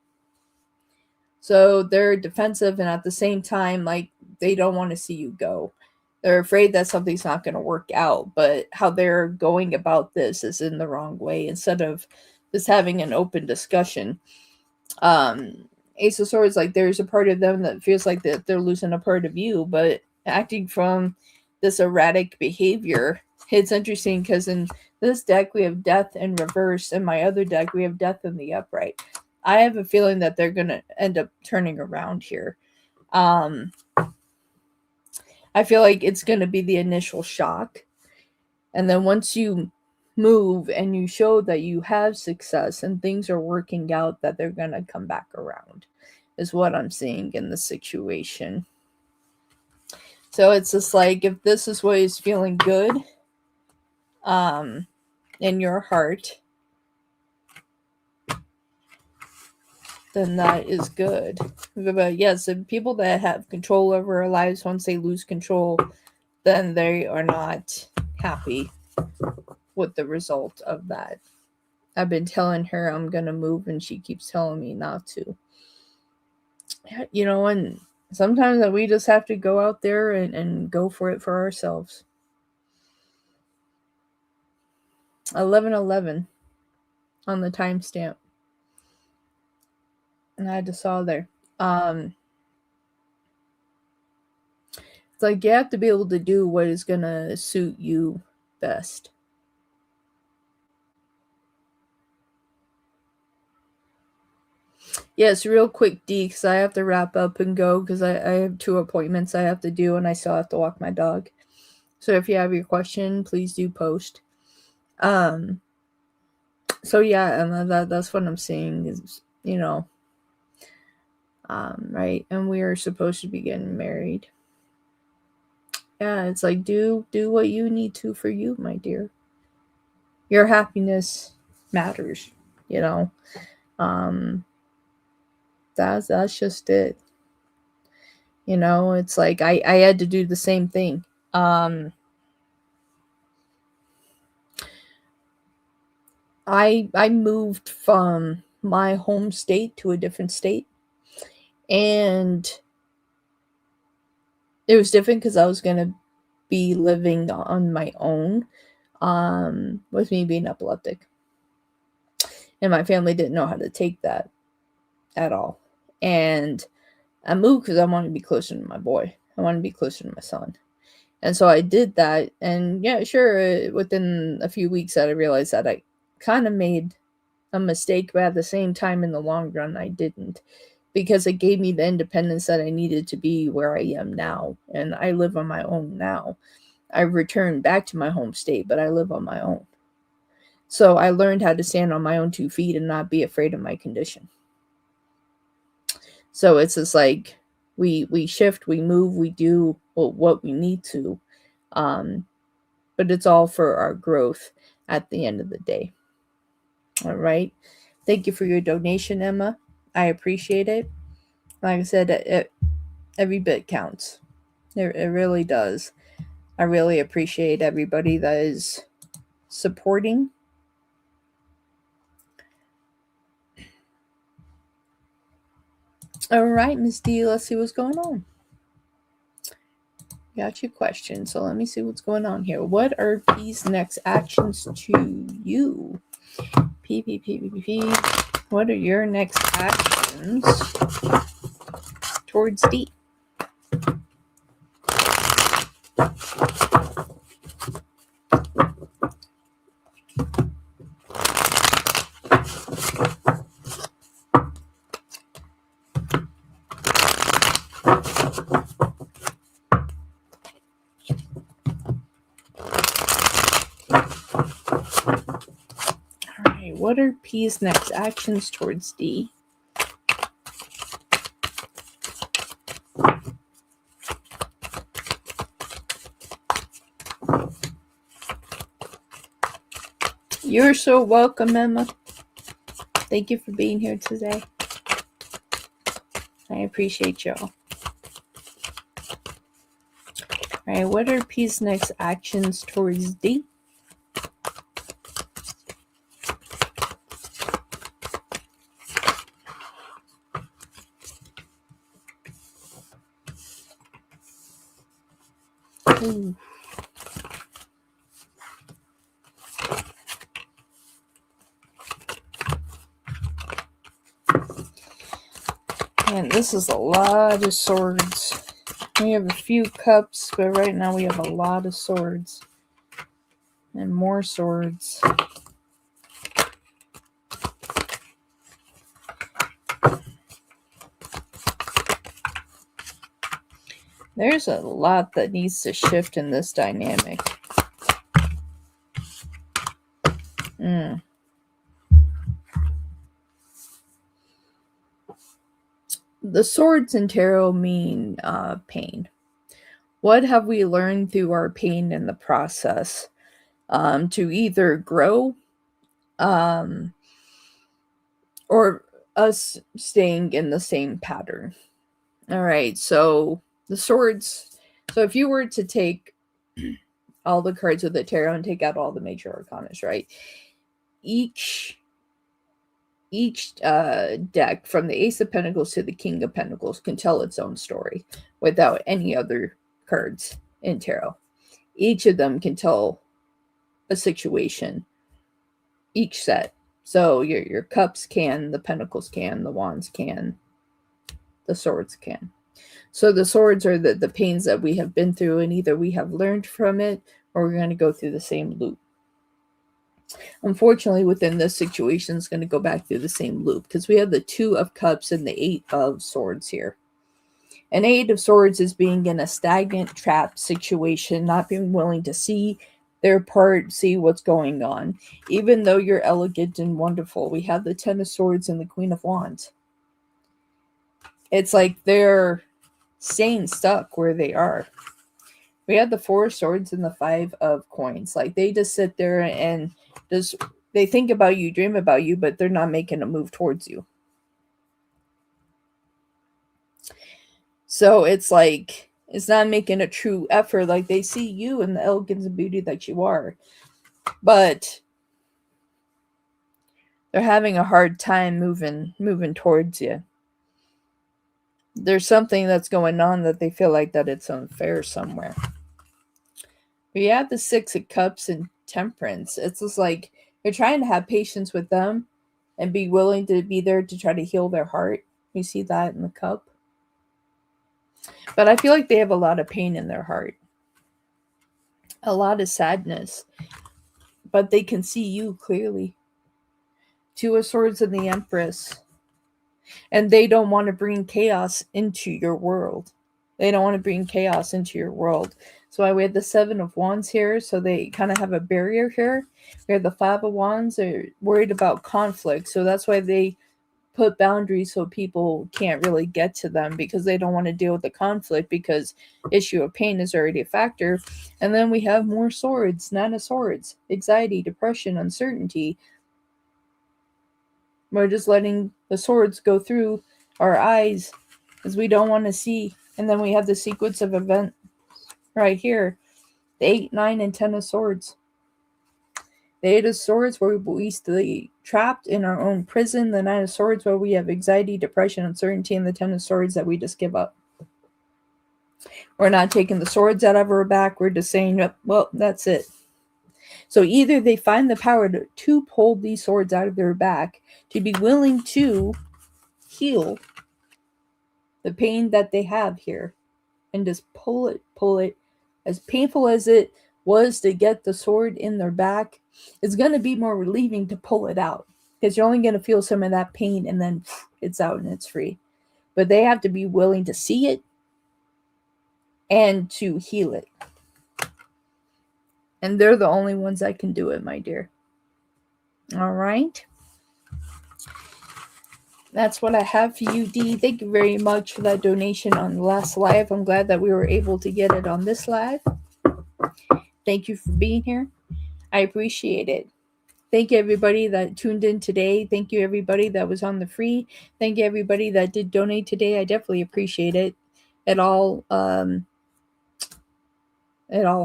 So they're defensive, and at the same time, like, they don't want to see you go. They're afraid that something's not going to work out, but how they're going about this is in the wrong way. Instead of just having an open discussion, Ace of Swords, like, there's a part of them that feels like that they're losing a part of you, but acting from this erratic behavior. It's interesting because in this deck we have Death in reverse, and my other deck we have Death in the upright. I have a feeling that they're going to end up turning around here. I feel like it's going to be the initial shock. And then once you move and you show that you have success and things are working out, that they're going to come back around, is what I'm seeing in the situation. So it's just like, if this is what is feeling good in your heart, then that is good. But yes, if people that have control over our lives, once they lose control, then they are not happy with the result of that. I've been telling her I'm going to move, and she keeps telling me not to. You know, and sometimes we just have to go out there and go for it for ourselves. 11:11 on the timestamp. And I just saw there. It's like you have to be able to do what is going to suit you best. Yes, real quick, D, because I have to wrap up and go, because I have 2 appointments I have to do, and I still have to walk my dog. So if you have your question, please do post. So yeah, and that's what I'm seeing is, you know, right, and we are supposed to be getting married. Yeah, it's like, do what you need to for you, my dear. Your happiness matters, you know. That's just it. You know, it's like I had to do the same thing. I moved from my home state to a different state, and it was different because I was gonna be living on my own, with me being epileptic, and my family didn't know how to take that at all. And I moved because I wanted to be closer to my boy. I wanted to be closer to my son. And so I did that. And yeah, sure, within a few weeks that I realized that I kind of made a mistake, but at the same time, in the long run, I didn't. Because it gave me the independence that I needed to be where I am now. And I live on my own now. I returned back to my home state, but I live on my own. So I learned how to stand on my own 2 feet and not be afraid of my condition. So it's just like we shift, we move, we do what we need to. But it's all for our growth at the end of the day. All right. Thank you for your donation, Emma. I appreciate it. Like I said, every bit counts. It really does. I really appreciate everybody that is supporting. All right, Miss D, let's see what's going on. Got your question, so let me see what's going on here. What are P's next actions to you? P. What are your next actions towards D? What are P's next actions towards D? You're so welcome, Emma. Thank you for being here today. I appreciate y'all. All right, what are P's next actions towards D? Ooh. And this is a lot of swords. We have a few cups, but right now we have a lot of swords. And more swords. There's a lot that needs to shift in this dynamic. The swords in tarot mean pain. What have we learned through our pain in the process? To either grow or us staying in the same pattern. All right, so the swords. So if you were to take all the cards of the tarot and take out all the major arcanas, right? Each deck, from the Ace of Pentacles to the King of Pentacles, can tell its own story without any other cards in tarot. Each of them can tell a situation, each set. So your cups can, the pentacles can, the wands can, the swords can. So the swords are the pains that we have been through, and either we have learned from it or we're going to go through the same loop. Unfortunately, within this situation, it's going to go back through the same loop because we have the Two of Cups and the Eight of Swords here. An Eight of Swords is being in a stagnant, trapped situation, not being willing to see their part, see what's going on. Even though you're elegant and wonderful, we have the Ten of Swords and the Queen of Wands. It's like they're staying stuck where they are. We have the Four of Swords and the Five of Coins. Like they just sit there and just they think about you, dream about you, but they're not making a move towards you. So it's like it's not making a true effort. Like they see you and the elegance and beauty that you are, but they're having a hard time moving towards you. There's something that's going on that they feel like that it's unfair somewhere. We have the Six of Cups and Temperance. It's just like you're trying to have patience with them and be willing to be there to try to heal their heart. You see that in the cup. But I feel like they have a lot of pain in their heart. A lot of sadness. But they can see you clearly. Two of Swords and the Empress. And they don't want to bring chaos into your world. They don't want to bring chaos into your world. So we have the Seven of Wands here. So they kind of have a barrier here. We have the Five of Wands. They're worried about conflict. So that's why they put boundaries so people can't really get to them, because they don't want to deal with the conflict, because issue of pain is already a factor. And then we have more swords. Nine of Swords. Anxiety, depression, uncertainty. We're just letting the swords go through our eyes because we don't want to see. And then we have the sequence of events right here. The 8, 9, and 10 of Swords. The 8 of Swords where we stay trapped in our own prison. The 9 of Swords where we have anxiety, depression, uncertainty. And the 10 of Swords that we just give up. We're not taking the swords out of our back. We're just saying, well, that's it. So either they find the power to pull these swords out of their back, to be willing to heal the pain that they have here, and just pull it. As painful as it was to get the sword in their back, it's going to be more relieving to pull it out, because you're only going to feel some of that pain and then it's out and it's free. But they have to be willing to see it and to heal it. And they're the only ones that can do it, my dear. All right. That's what I have for you, Dee. Thank you very much for that donation on the last live. I'm glad that we were able to get it on this live. Thank you for being here. I appreciate it. Thank you, everybody that tuned in today. Thank you, everybody that was on the free. Thank you, everybody that did donate today. I definitely appreciate it. It all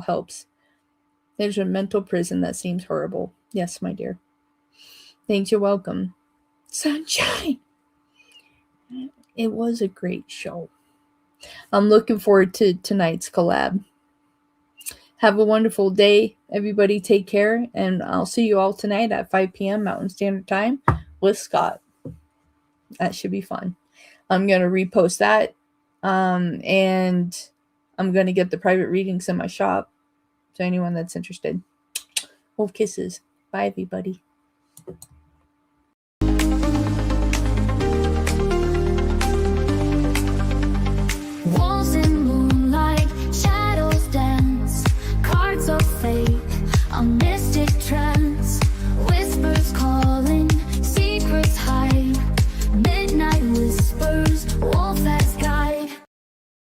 helps. There's a mental prison that seems horrible. Yes, my dear. Thanks, you're welcome. Sunshine. It was a great show. I'm looking forward to tonight's collab. Have a wonderful day. Everybody take care. And I'll see you all tonight at 5 p.m. Mountain Standard Time with Scott. That should be fun. I'm going to repost that. And I'm going to get the private readings in my shop. So anyone that's interested. Wolf kisses. Bye, everybody. Walls in moonlight, shadows dance, cards of fate, a mystic trap.